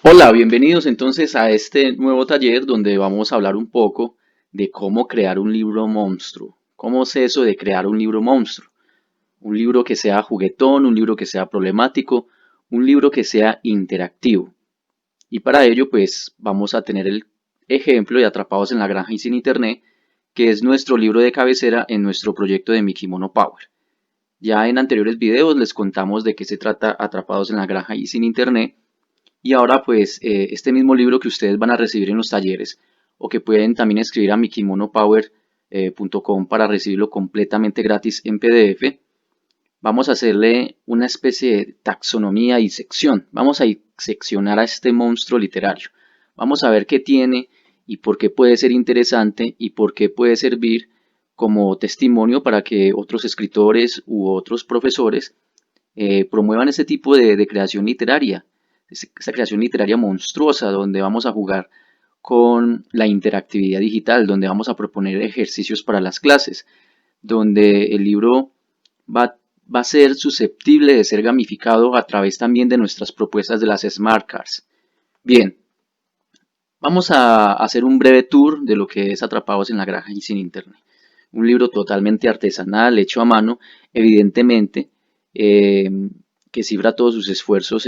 Hola, bienvenidos entonces a este nuevo taller donde vamos a hablar un poco de cómo crear un libro monstruo. ¿Cómo es eso de crear un libro monstruo? Un libro que sea juguetón, un libro que sea problemático, un libro que sea interactivo. Y para ello pues vamos a tener el ejemplo de Atrapados en la Granja y sin Internet, que es nuestro libro de cabecera en nuestro proyecto de Mikimono Power. Ya en anteriores videos les contamos de qué se trata Atrapados en la Granja y sin Internet, y ahora pues este mismo libro que ustedes van a recibir en los talleres o que pueden también escribir a mikimonopower.com para recibirlo completamente gratis en PDF, vamos a hacerle una especie de taxonomía y sección. Vamos a seccionar a este monstruo literario. Vamos a ver qué tiene y por qué puede ser interesante y por qué puede servir como testimonio para que otros escritores u otros profesores promuevan ese tipo de creación literaria, esa creación literaria monstruosa donde vamos a jugar con la interactividad digital, donde vamos a proponer ejercicios para las clases, donde el libro va, va a ser susceptible de ser gamificado a través también de nuestras propuestas de las Smart Cards. Bien, vamos a hacer un breve tour de lo que es Atrapados en la Granja y sin Internet. Un libro totalmente artesanal, hecho a mano, evidentemente, eh, que cifra todos sus esfuerzos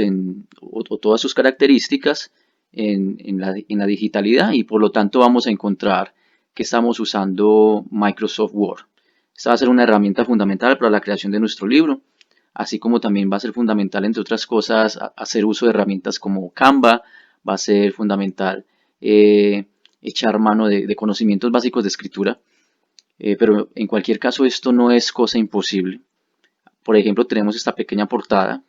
o todas sus características en la digitalidad, y por lo tanto vamos a encontrar que estamos usando Microsoft Word. Esta va a ser una herramienta fundamental para la creación de nuestro libro, así como también va a ser fundamental, entre otras cosas, hacer uso de herramientas como Canva. Va a ser fundamental echar mano de conocimientos básicos de escritura, pero en cualquier caso esto no es cosa imposible. Por ejemplo, tenemos esta pequeña portada.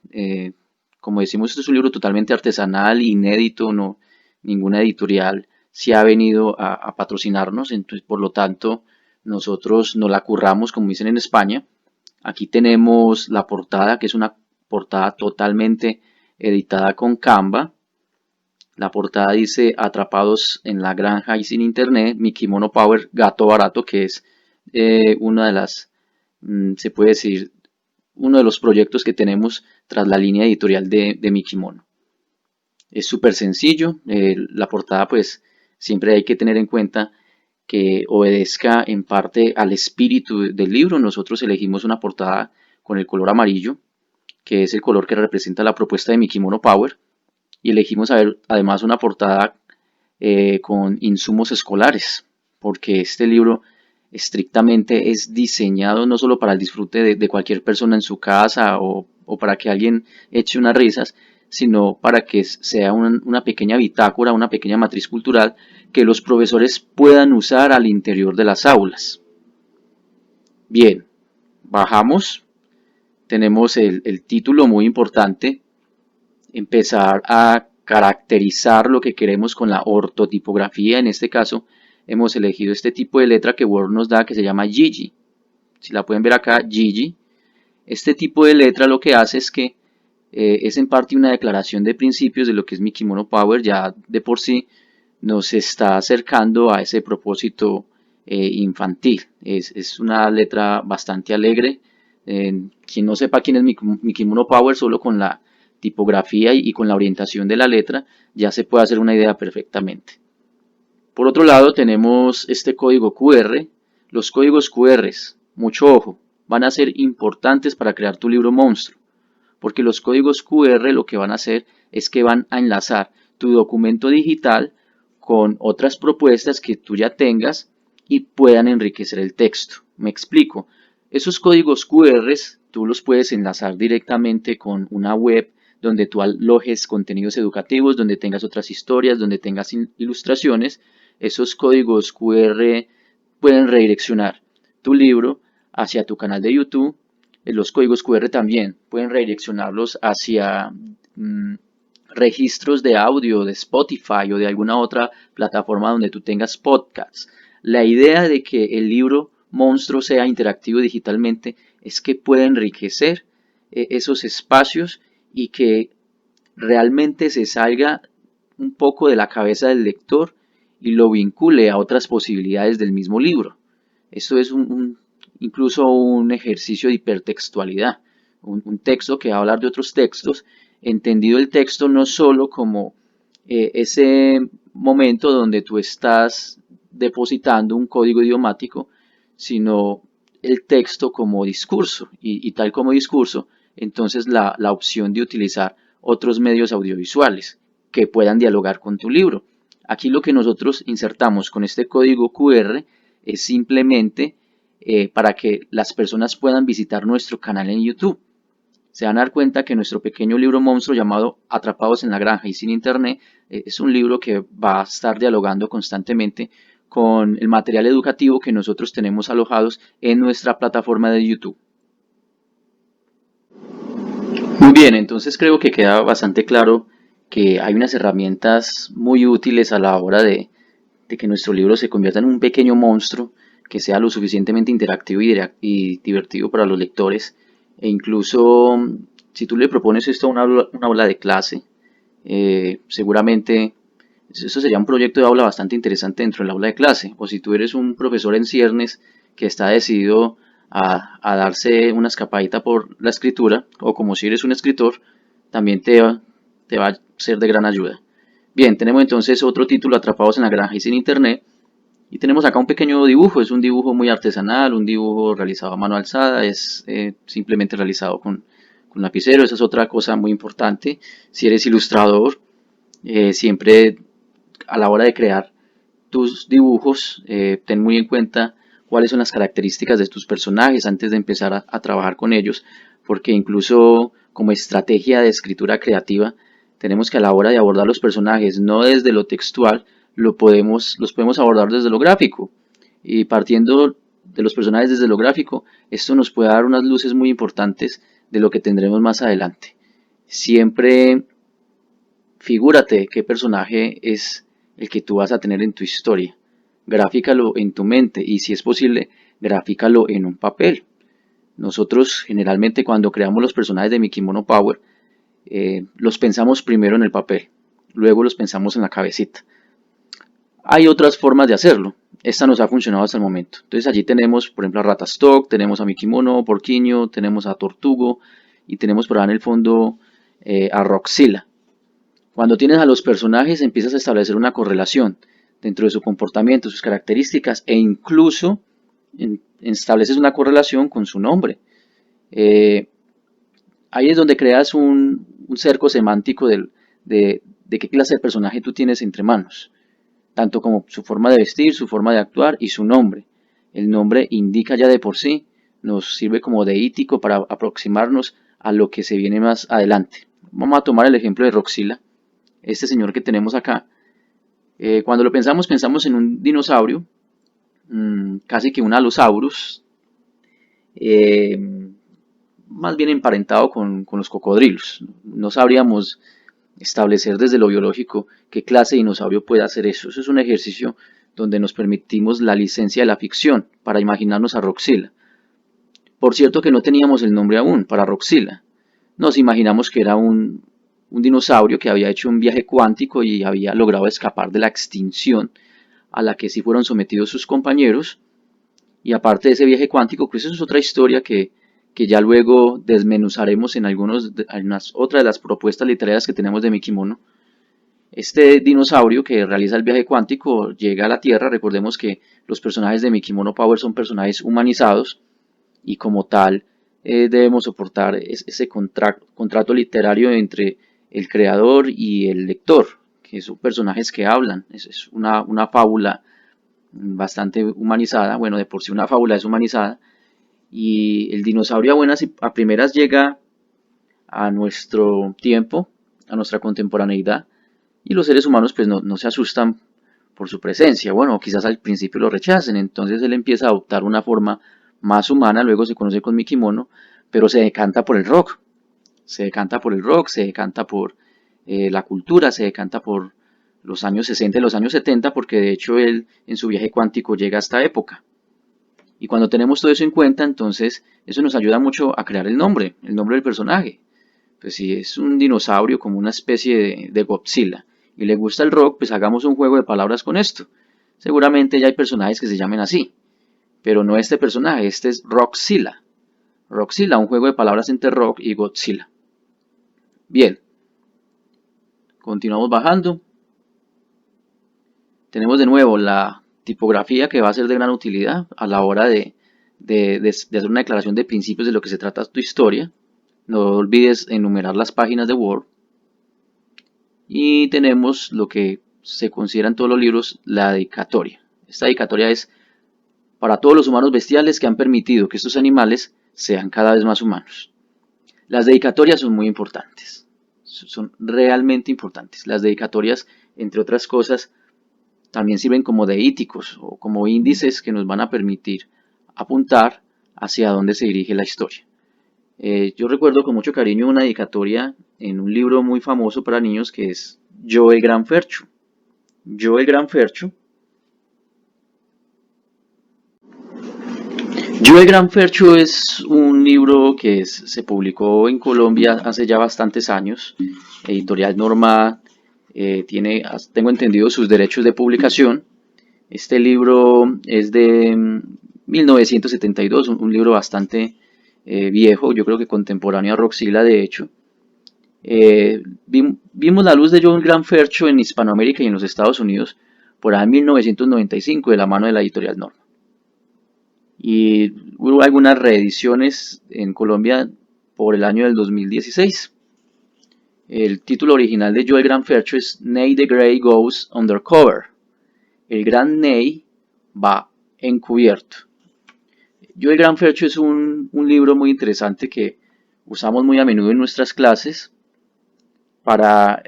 Como decimos, esto es un libro totalmente artesanal, inédito, no, ninguna editorial se ha venido a patrocinarnos, entonces por lo tanto nosotros no la curramos, como dicen en España. Aquí tenemos la portada, que es una portada totalmente editada con Canva. La portada dice Atrapados en la Granja y sin Internet, Mikimono Power, gato barato, que es una de las, se puede decir, uno de los proyectos que tenemos tras la línea editorial de Mikimono. Es súper sencillo, la portada pues siempre hay que tener en cuenta que obedezca en parte al espíritu del libro. Nosotros elegimos una portada con el color amarillo, que es el color que representa la propuesta de Mikimono Power, y elegimos además una portada con insumos escolares, porque este libro estrictamente es diseñado no solo para el disfrute de cualquier persona en su casa o para que alguien eche unas risas, sino para que sea una pequeña bitácora, una pequeña matriz cultural que los profesores puedan usar al interior de las aulas. Bien, bajamos, tenemos el título muy importante, empezar a caracterizar lo que queremos con la ortotipografía. En este caso hemos elegido este tipo de letra que Word nos da, que se llama Gigi. Si la pueden ver acá, Gigi. Este tipo de letra lo que hace es que es en parte una declaración de principios de lo que es Mikimono Power. Ya de por sí nos está acercando a ese propósito infantil. Es una letra bastante alegre. Quien no sepa quién es Mikimono Power, solo con la tipografía y con la orientación de la letra ya se puede hacer una idea perfectamente. Por otro lado tenemos este código QR. Los códigos QR, mucho ojo, van a ser importantes para crear tu libro monstruo, porque los códigos QR lo que van a hacer es que van a enlazar tu documento digital con otras propuestas que tú ya tengas y puedan enriquecer el texto. Me explico. Esos códigos QR tú los puedes enlazar directamente con una web donde tú alojes contenidos educativos, donde tengas otras historias, donde tengas ilustraciones. Esos códigos QR pueden redireccionar tu libro hacia tu canal de YouTube. Los códigos QR también pueden redireccionarlos hacia registros de audio de Spotify o de alguna otra plataforma donde tú tengas podcasts. La idea de que el libro monstruo sea interactivo digitalmente es que pueda enriquecer esos espacios y que realmente se salga un poco de la cabeza del lector y lo vincule a otras posibilidades del mismo libro. Esto es incluso un ejercicio de hipertextualidad, un texto que va a hablar de otros textos, entendido el texto no solo como ese momento donde tú estás depositando un código idiomático, sino el texto como discurso y tal como discurso, entonces la opción de utilizar otros medios audiovisuales que puedan dialogar con tu libro. Aquí lo que nosotros insertamos con este código QR es simplemente para que las personas puedan visitar nuestro canal en YouTube. Se van a dar cuenta que nuestro pequeño libro monstruo llamado Atrapados en la Granja y sin Internet es un libro que va a estar dialogando constantemente con el material educativo que nosotros tenemos alojados en nuestra plataforma de YouTube. Muy bien, entonces creo que queda bastante claro que hay unas herramientas muy útiles a la hora de que nuestro libro se convierta en un pequeño monstruo que sea lo suficientemente interactivo y divertido para los lectores. E incluso si tú le propones esto a una aula de clase, seguramente eso sería un proyecto de aula bastante interesante dentro del aula de clase. O si tú eres un profesor en ciernes que está decidido a darse una escapadita por la escritura, o como si eres un escritor, también te va a ser de gran ayuda. Bien, tenemos entonces otro título, Atrapados en la Granja y sin Internet. Y tenemos acá un pequeño dibujo, es un dibujo muy artesanal, un dibujo realizado a mano alzada, es simplemente realizado con lapicero. Esa es otra cosa muy importante. Si eres ilustrador, siempre a la hora de crear tus dibujos, ten muy en cuenta cuáles son las características de tus personajes antes de empezar a trabajar con ellos, porque incluso como estrategia de escritura creativa, tenemos que a la hora de abordar los personajes, no desde lo textual, los podemos abordar desde lo gráfico. Y partiendo de los personajes desde lo gráfico, esto nos puede dar unas luces muy importantes de lo que tendremos más adelante. Siempre figúrate qué personaje es el que tú vas a tener en tu historia. Grafícalo en tu mente y si es posible, grafícalo en un papel. Nosotros generalmente cuando creamos los personajes de Mickey Mono Power, los pensamos primero en el papel, luego los pensamos en la cabecita. Hay otras formas de hacerlo. Esta nos ha funcionado hasta el momento. Entonces allí tenemos, por ejemplo, a Ratastock, tenemos a Mickey Mono, Porquiño, tenemos a Tortugo y tenemos por ahí en el fondo a Roxila. Cuando tienes a los personajes empiezas a establecer una correlación dentro de su comportamiento, sus características e incluso estableces una correlación con su nombre. Eh, Ahí es donde creas un cerco semántico de qué clase de personaje tú tienes entre manos, tanto como su forma de vestir, su forma de actuar y su nombre. El nombre indica ya de por sí, nos sirve como deítico para aproximarnos a lo que se viene más adelante. Vamos a tomar el ejemplo de Roxila, este señor que tenemos acá. Cuando lo pensamos, pensamos en un dinosaurio, casi que un Allosaurus, eh, más bien emparentado con los cocodrilos. No sabríamos establecer desde lo biológico qué clase de dinosaurio puede hacer eso. Eso es un ejercicio donde nos permitimos la licencia de la ficción para imaginarnos a Roxila. Por cierto que no teníamos el nombre aún para Roxila. Nos imaginamos que era un dinosaurio que había hecho un viaje cuántico y había logrado escapar de la extinción a la que sí fueron sometidos sus compañeros. Y aparte de ese viaje cuántico, pues eso es otra historia que ya luego desmenuzaremos en otras de las propuestas literarias que tenemos de Mickey Mono. Este dinosaurio que realiza el viaje cuántico llega a la Tierra. Recordemos que los personajes de Mickey Mono Power son personajes humanizados y como tal debemos soportar ese contrato literario entre el creador y el lector, que son personajes que hablan. Es una fábula bastante humanizada. Bueno, de por sí una fábula es humanizada. Y el dinosaurio a buenas y a primeras llega a nuestro tiempo, a nuestra contemporaneidad, y los seres humanos pues no se asustan por su presencia. Bueno, quizás al principio lo rechacen, entonces él empieza a adoptar una forma más humana, luego se conoce con Mickey Mono, pero se decanta por el rock, se decanta por el rock, se decanta por la cultura, se decanta por los años 60 y los años 70, porque de hecho él en su viaje cuántico llega a esta época. Y cuando tenemos todo eso en cuenta, entonces eso nos ayuda mucho a crear el nombre del personaje. Pues si es un dinosaurio como una especie de Godzilla y le gusta el rock, pues hagamos un juego de palabras con esto. Seguramente ya hay personajes que se llamen así, pero no este personaje, este es Rockzilla. Rockzilla, un juego de palabras entre rock y Godzilla. Bien, continuamos bajando. Tenemos de nuevo la tipografía, que va a ser de gran utilidad a la hora de hacer una declaración de principios de lo que se trata tu historia. No olvides enumerar las páginas de Word. Y tenemos lo que se considera en todos los libros la dedicatoria. Esta dedicatoria es para todos los humanos bestiales que han permitido que estos animales sean cada vez más humanos. Las dedicatorias son muy importantes, son realmente importantes. Las dedicatorias, entre otras cosas, también sirven como deíticos o como índices que nos van a permitir apuntar hacia dónde se dirige la historia. Yo recuerdo con mucho cariño una dedicatoria en un libro muy famoso para niños que es Yo el Gran Fercho. Yo el Gran Fercho. Yo el Gran Fercho es un libro que se publicó en Colombia hace ya bastantes años. Editorial Norma tengo entendido, sus derechos de publicación. Este libro es de 1972, un libro bastante viejo, yo creo que contemporáneo a Roxila, de hecho. Vimos la luz de Yo el Gran Fercho en Hispanoamérica y en los Estados Unidos por ahí en 1995 de la mano de la editorial Norma. Y hubo algunas reediciones en Colombia por el año del 2016. El título original de Yo el Gran Fercho es Ney the Grey Goes Undercover. El Gran Ney va encubierto. Yo el Gran Fercho es un libro muy interesante que usamos muy a menudo en nuestras clases para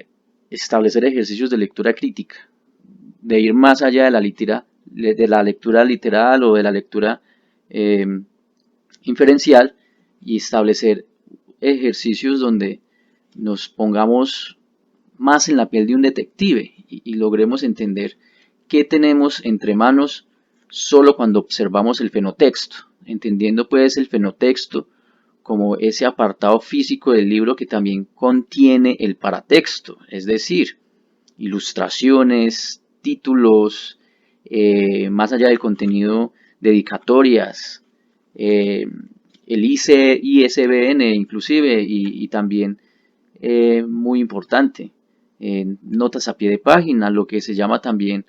establecer ejercicios de lectura crítica, de ir más allá de la lectura literal o de la lectura inferencial y establecer ejercicios donde nos pongamos más en la piel de un detective y logremos entender qué tenemos entre manos solo cuando observamos el fenotexto, entendiendo pues el fenotexto como ese apartado físico del libro que también contiene el paratexto, es decir, ilustraciones, títulos, más allá del contenido, dedicatorias, el ISBN inclusive y también muy importante, notas a pie de página, lo que se llama también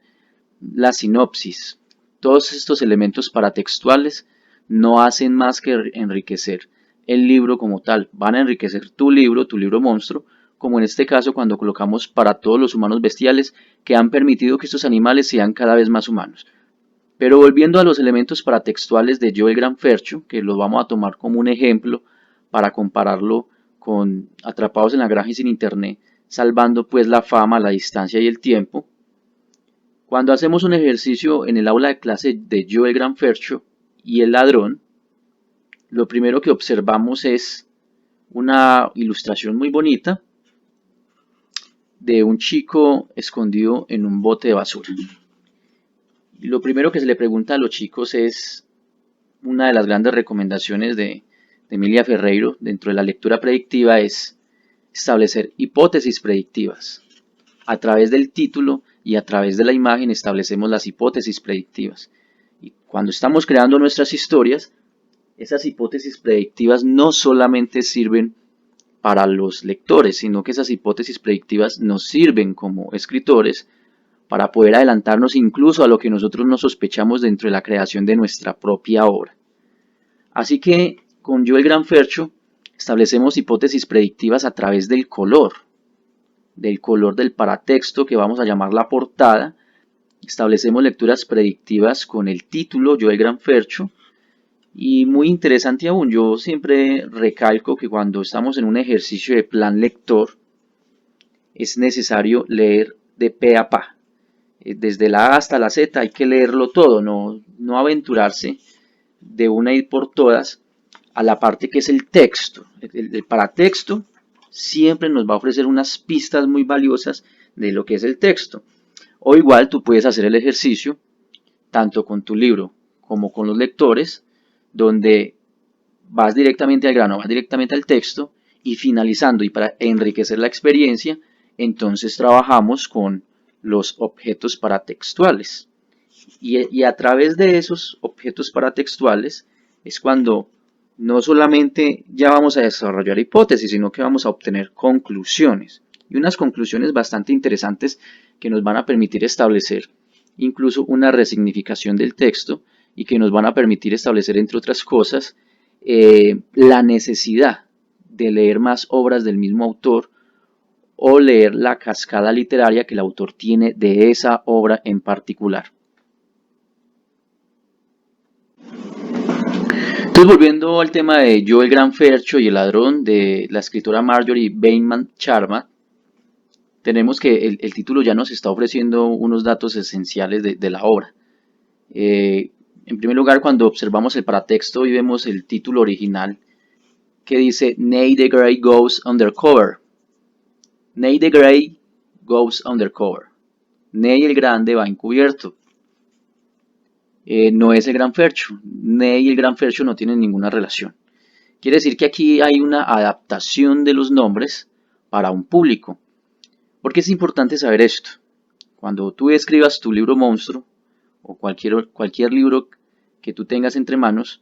la sinopsis. Todos estos elementos paratextuales no hacen más que enriquecer el libro como tal, van a enriquecer tu libro monstruo, como en este caso cuando colocamos para todos los humanos bestiales que han permitido que estos animales sean cada vez más humanos. Pero volviendo a los elementos paratextuales de Yo el Gran Fercho, que los vamos a tomar como un ejemplo para compararlo con Atrapados en la Granja y sin Internet, salvando pues la fama, la distancia y el tiempo. Cuando hacemos un ejercicio en el aula de clase de Yo el Gran Fercho y el ladrón, lo primero que observamos es una ilustración muy bonita de un chico escondido en un bote de basura. Y lo primero que se le pregunta a los chicos es una de las grandes recomendaciones de Emilia Ferreiro dentro de la lectura predictiva es establecer hipótesis predictivas. A través del título y a través de la imagen establecemos las hipótesis predictivas. Y cuando estamos creando nuestras historias, esas hipótesis predictivas no solamente sirven para los lectores, sino que esas hipótesis predictivas nos sirven como escritores para poder adelantarnos incluso a lo que nosotros no sospechamos dentro de la creación de nuestra propia obra. Así que con Yo el Gran Fercho establecemos hipótesis predictivas a través del color del paratexto que vamos a llamar la portada. Establecemos lecturas predictivas con el título Yo el Gran Fercho. Y muy interesante aún, yo siempre recalco que cuando estamos en un ejercicio de plan lector es necesario leer de pe a pa. Desde la A hasta la Z hay que leerlo todo, no aventurarse de una y por todas a la parte que es el texto. El paratexto siempre nos va a ofrecer unas pistas muy valiosas de lo que es el texto. O igual tú puedes hacer el ejercicio tanto con tu libro como con los lectores, donde vas directamente al grano, vas directamente al texto y finalizando y para enriquecer la experiencia, entonces trabajamos con los objetos paratextuales. Y a través de esos objetos paratextuales es cuando no solamente ya vamos a desarrollar hipótesis, sino que vamos a obtener conclusiones. Y unas conclusiones bastante interesantes que nos van a permitir establecer incluso una resignificación del texto y que nos van a permitir establecer, entre otras cosas, la necesidad de leer más obras del mismo autor o leer la cascada literaria que el autor tiene de esa obra en particular. Entonces, volviendo al tema de Yo, el gran Fercho y el ladrón de la escritora Marjorie Bateman Sharma, tenemos que el título ya nos está ofreciendo unos datos esenciales de la obra. En primer lugar, cuando observamos el paratexto y vemos el título original que dice Nay the Grey Goes Undercover. Nay the Grey Goes Undercover. Ney el Grande va encubierto. No es el Gran Fercho. Ney y el Gran Fercho no tienen ninguna relación. Quiere decir que aquí hay una adaptación de los nombres para un público. ¿Por qué es importante saber esto? Cuando tú escribas tu libro monstruo o cualquier libro que tú tengas entre manos,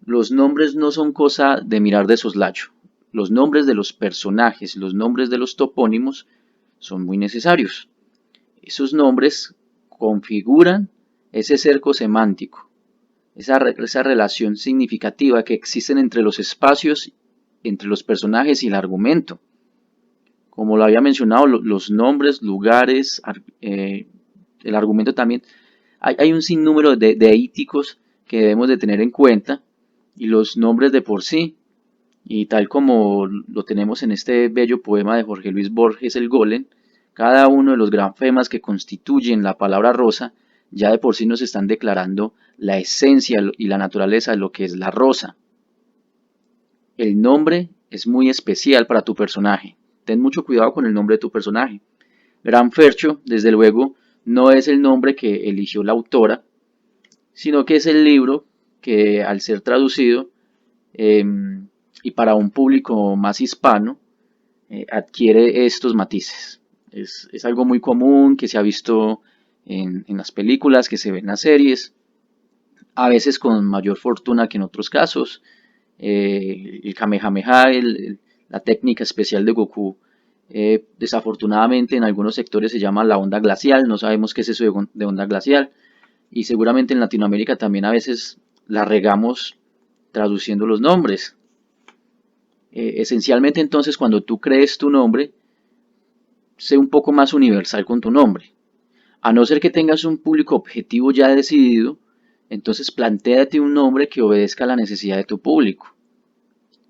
los nombres no son cosa de mirar de soslayo. Los nombres de los personajes, los nombres de los topónimos son muy necesarios. Esos nombres configuran ese cerco semántico, esa relación significativa que existen entre los espacios, entre los personajes y el argumento. Como lo había mencionado, los nombres, lugares, el argumento también. Hay un sinnúmero de deíticos que debemos de tener en cuenta y los nombres de por sí, y tal como lo tenemos en este bello poema de Jorge Luis Borges, El Golem, cada uno de los grafemas que constituyen la palabra rosa ya de por sí nos están declarando la esencia y la naturaleza de lo que es la rosa. El nombre es muy especial para tu personaje. Ten mucho cuidado con el nombre de tu personaje. Gran Fercho, desde luego, no es el nombre que eligió la autora, sino que es el libro que al ser traducido y para un público más hispano, adquiere estos matices. Es algo muy común que se ha visto en las películas, que se ve en las series, a veces con mayor fortuna que en otros casos. El Kamehameha, la técnica especial de Goku, desafortunadamente en algunos sectores se llama la onda glacial, no sabemos qué es eso de onda glacial, y seguramente en Latinoamérica también a veces la regamos traduciendo los nombres. Esencialmente entonces cuando tú crees tu nombre, sé un poco más universal con tu nombre. A no ser que tengas un público objetivo ya decidido, entonces plantéate un nombre que obedezca a la necesidad de tu público.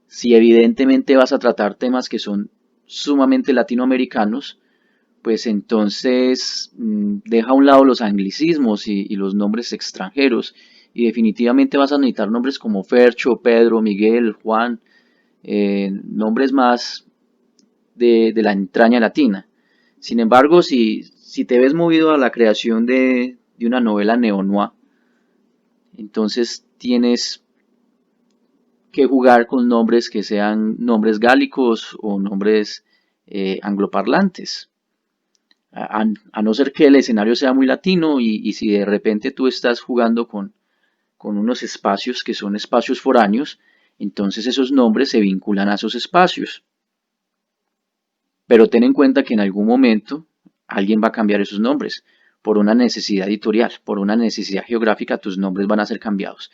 Si evidentemente vas a tratar temas que son sumamente latinoamericanos, pues entonces deja a un lado los anglicismos y los nombres extranjeros y definitivamente vas a necesitar nombres como Fercho, Pedro, Miguel, Juan, nombres más de la entraña latina. Sin embargo, si te ves movido a la creación de una novela neo-noir, entonces tienes que jugar con nombres que sean nombres gálicos o nombres angloparlantes. A no ser que el escenario sea muy latino y si de repente tú estás jugando con unos espacios que son espacios foráneos, entonces esos nombres se vinculan a esos espacios. Pero ten en cuenta que en algún momento alguien va a cambiar esos nombres. Por una necesidad editorial, por una necesidad geográfica, tus nombres van a ser cambiados.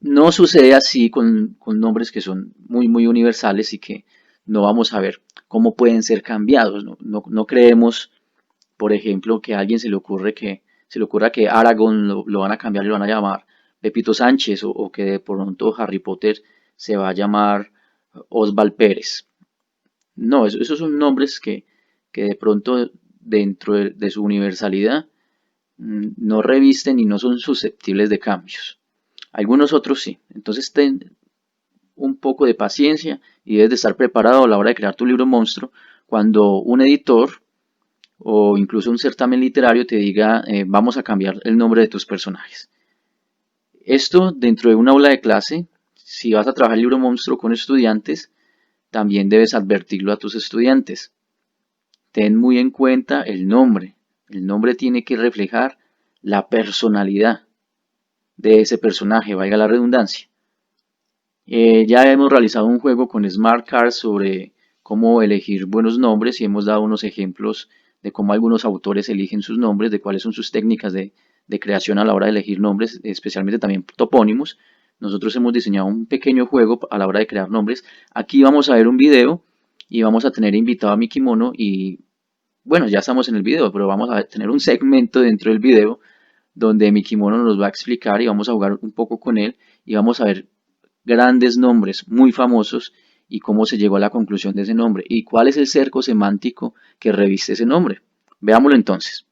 No sucede así con nombres que son muy universales y que no vamos a ver cómo pueden ser cambiados. No creemos, por ejemplo, que a alguien se le ocurra que Aragorn lo van a cambiar y lo van a llamar Pepito Sánchez o que de pronto Harry Potter se va a llamar Osval Pérez. No, esos son nombres que de pronto dentro de su universalidad no revisten y no son susceptibles de cambios. Algunos otros sí. Entonces ten un poco de paciencia y debes de estar preparado a la hora de crear tu libro monstruo cuando un editor o incluso un certamen literario te diga vamos a cambiar el nombre de tus personajes. Esto dentro de un aula de clase, si vas a trabajar el libro monstruo con estudiantes, también debes advertirlo a tus estudiantes. Ten muy en cuenta el nombre. El nombre tiene que reflejar la personalidad de ese personaje, valga la redundancia. Ya hemos realizado un juego con Smart Cards sobre cómo elegir buenos nombres y hemos dado unos ejemplos de cómo algunos autores eligen sus nombres, de cuáles son sus técnicas de creación a la hora de elegir nombres, especialmente también topónimos. Nosotros hemos diseñado un pequeño juego a la hora de crear nombres. Aquí vamos a ver un video y vamos a tener invitado a mi kimono y bueno, ya estamos en el video, pero vamos a tener un segmento dentro del video donde mi kimono nos va a explicar y vamos a jugar un poco con él y vamos a ver grandes nombres muy famosos y cómo se llegó a la conclusión de ese nombre y cuál es el cerco semántico que reviste ese nombre. Veámoslo entonces.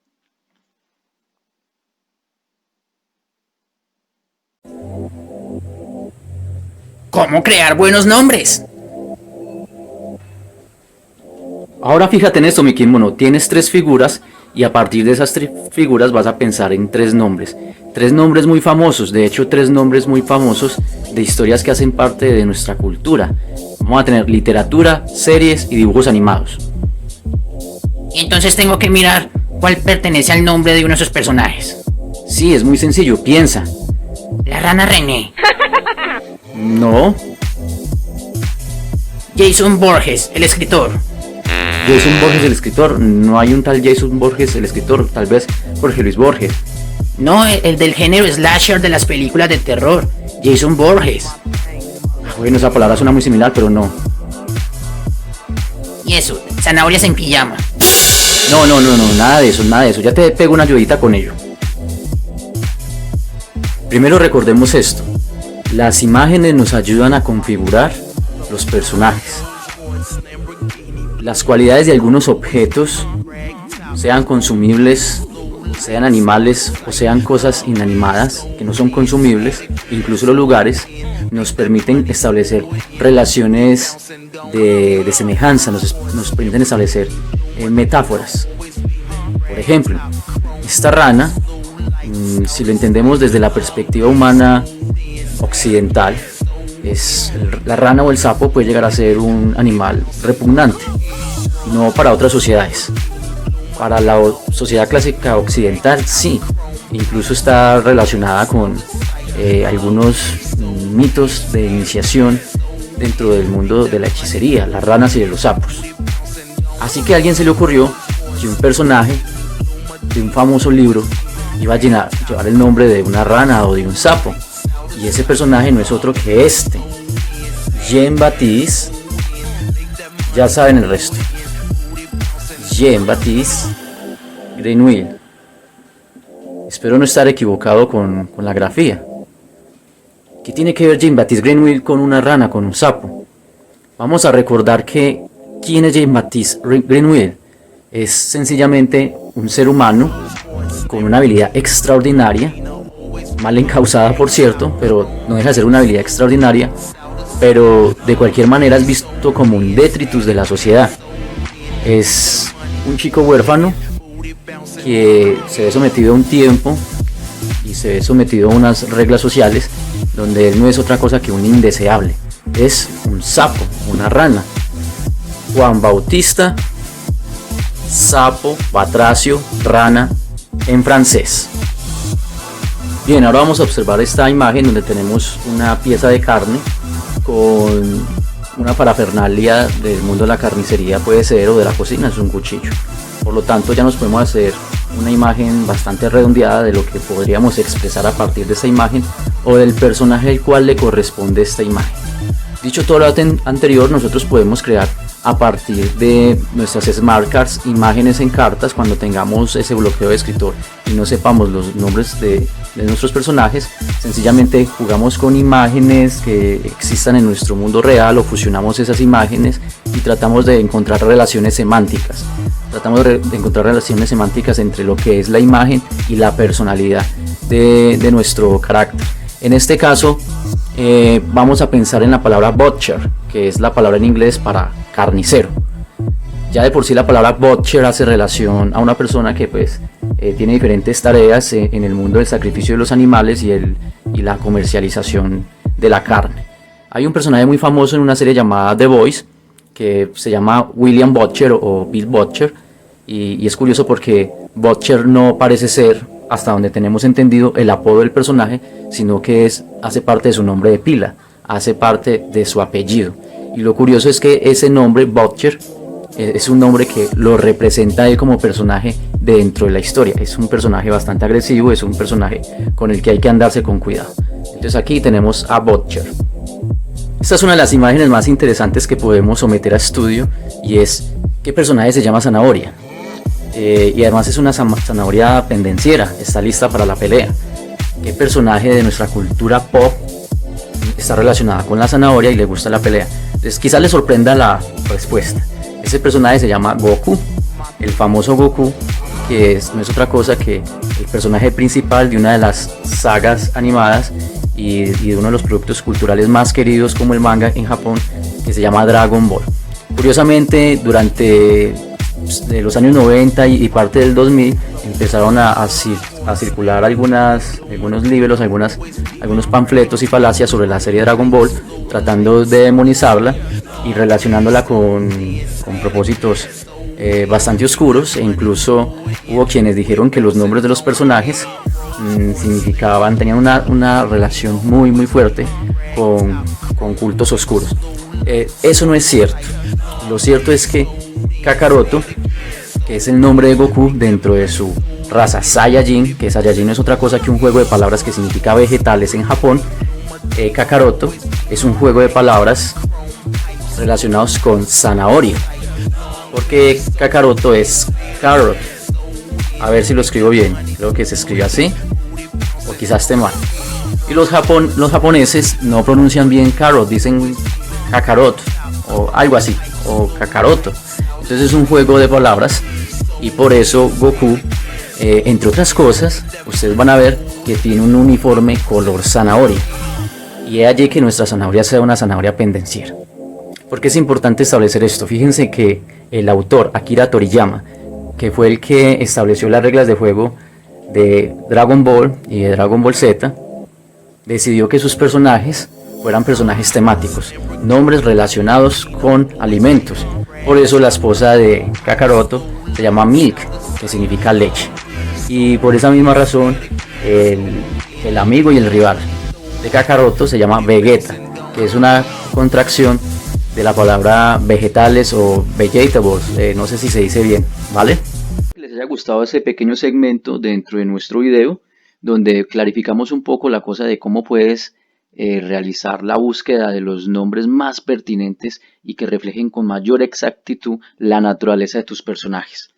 ¿Cómo crear buenos nombres? Ahora fíjate en esto, mi kimono, tienes 3 figuras y a partir de esas 3 figuras vas a pensar en 3 nombres. 3 nombres muy famosos, de hecho 3 nombres muy famosos de historias que hacen parte de nuestra cultura. Vamos a tener literatura, series y dibujos animados. Y entonces tengo que mirar cuál pertenece al nombre de uno de esos personajes. Sí, es muy sencillo, piensa. La rana René. No, Jason Borges, el escritor. Jason Borges el escritor, no hay un tal Jason Borges el escritor, tal vez Jorge Luis Borges. No, el del género slasher de las películas de terror. Jason Borges. Bueno, esa palabra suena muy similar, pero no. Y eso, zanahorias en pijama. No, nada de eso, ya te pego una ayudita con ello. Primero recordemos esto, las imágenes nos ayudan a configurar los personajes. Las cualidades de algunos objetos, sean consumibles, sean animales o sean cosas inanimadas que no son consumibles, incluso los lugares, nos permiten establecer relaciones de semejanza, nos permiten establecer metáforas. Por ejemplo, esta rana, si lo entendemos desde la perspectiva humana occidental, la rana o el sapo puede llegar a ser un animal repugnante, no para otras sociedades. Para la sociedad clásica occidental sí, incluso está relacionada con algunos mitos de iniciación dentro del mundo de la hechicería, las ranas y de los sapos. Así que a alguien se le ocurrió que un personaje de un famoso libro iba a llevar el nombre de una rana o de un sapo, y ese personaje no es otro que Jean-Baptiste. Ya saben el resto. Jean-Baptiste Grenouille. Espero no estar equivocado con la grafía. ¿Qué tiene que ver Jean-Baptiste Grenouille con una rana, con un sapo? Vamos a recordar que ¿quién es Jean-Baptiste Grenouille? Es sencillamente un ser humano con una habilidad extraordinaria, mal encausada por cierto, pero no deja de ser una habilidad extraordinaria, pero de cualquier manera es visto como un detritus de la sociedad. Es un chico huérfano que se ve sometido a un tiempo y se ve sometido a unas reglas sociales donde él no es otra cosa que un indeseable, es un sapo, una rana. Juan Bautista, sapo, batracio, rana en francés. Bien, ahora vamos a observar esta imagen donde tenemos una pieza de carne con una parafernalia del mundo de la carnicería, puede ser, o de la cocina, es un cuchillo. Por lo tanto ya nos podemos hacer una imagen bastante redondeada de lo que podríamos expresar a partir de esta imagen o del personaje al cual le corresponde esta imagen. Dicho todo lo anterior, nosotros podemos crear a partir de nuestras smart cards imágenes en cartas cuando tengamos ese bloqueo de escritor y no sepamos los nombres de nuestros personajes. Sencillamente jugamos con imágenes que existan en nuestro mundo real o fusionamos esas imágenes y tratamos de encontrar relaciones semánticas. Tratamos de encontrar relaciones semánticas entre lo que es la imagen y la personalidad de nuestro carácter. En este caso vamos a pensar en la palabra butcher, que es la palabra en inglés para carnicero. Ya de por sí la palabra butcher hace relación a una persona que tiene diferentes tareas en el mundo del sacrificio de los animales y la comercialización de la carne. Hay un personaje muy famoso en una serie llamada The Boys que se llama William Butcher o Bill Butcher, y es curioso porque Butcher no parece ser, hasta donde tenemos entendido, el apodo del personaje, sino que hace parte de su nombre de pila, hace parte de su apellido. Y lo curioso es que ese nombre Butcher es un nombre que lo representa a él como personaje dentro de la historia. Es un personaje bastante agresivo, es un personaje con el que hay que andarse con cuidado. Entonces aquí tenemos a Butcher. Esta es una de las imágenes más interesantes que podemos someter a estudio, y es qué personaje se llama Zanahoria. Y además es una zanahoria pendenciera, está lista para la pelea. ¿Qué personaje de nuestra cultura pop está relacionada con la zanahoria y le gusta la pelea? Entonces quizás le sorprenda la respuesta. Ese personaje se llama Goku, el famoso Goku, que no es otra cosa que el personaje principal de una de las sagas animadas y de uno de los productos culturales más queridos como el manga en Japón, que se llama Dragon Ball. Curiosamente, durante de los años 90 y parte del 2000 empezaron a circular algunos libros, algunos panfletos y falacias sobre la serie Dragon Ball, tratando de demonizarla y relacionándola con propósitos bastante oscuros, e incluso hubo quienes dijeron que los nombres de los personajes tenían una relación muy fuerte con cultos oscuros. Eso no es cierto. Lo cierto es que Kakaroto, que es el nombre de Goku dentro de su raza Saiyajin, que Saiyajin no es otra cosa que un juego de palabras que significa vegetales en Japón. Kakaroto es un juego de palabras relacionados con zanahoria, porque Kakaroto es carrot. A ver si lo escribo bien, creo que se escribe así, o quizás esté mal. Y los japoneses no pronuncian bien carrot, dicen Kakarot o algo así, o Kakaroto. Entonces es un juego de palabras, y por eso Goku, entre otras cosas, ustedes van a ver que tiene un uniforme color zanahoria, y es allí que nuestra zanahoria sea una zanahoria pendenciera. ¿Por qué es importante establecer esto? Fíjense que el autor Akira Toriyama, que fue el que estableció las reglas de juego de Dragon Ball y de Dragon Ball Z, decidió que sus personajes fueran personajes temáticos, nombres relacionados con alimentos. Por eso la esposa de Kakaroto se llama Milk, que significa leche. Y por esa misma razón, el amigo y el rival de Kakaroto se llama Vegeta, que es una contracción de la palabra vegetales o vegetables, no sé si se dice bien, ¿vale? Que les haya gustado ese pequeño segmento dentro de nuestro video, donde clarificamos un poco la cosa de cómo puedes realizar la búsqueda de los nombres más pertinentes y que reflejen con mayor exactitud la naturaleza de tus personajes.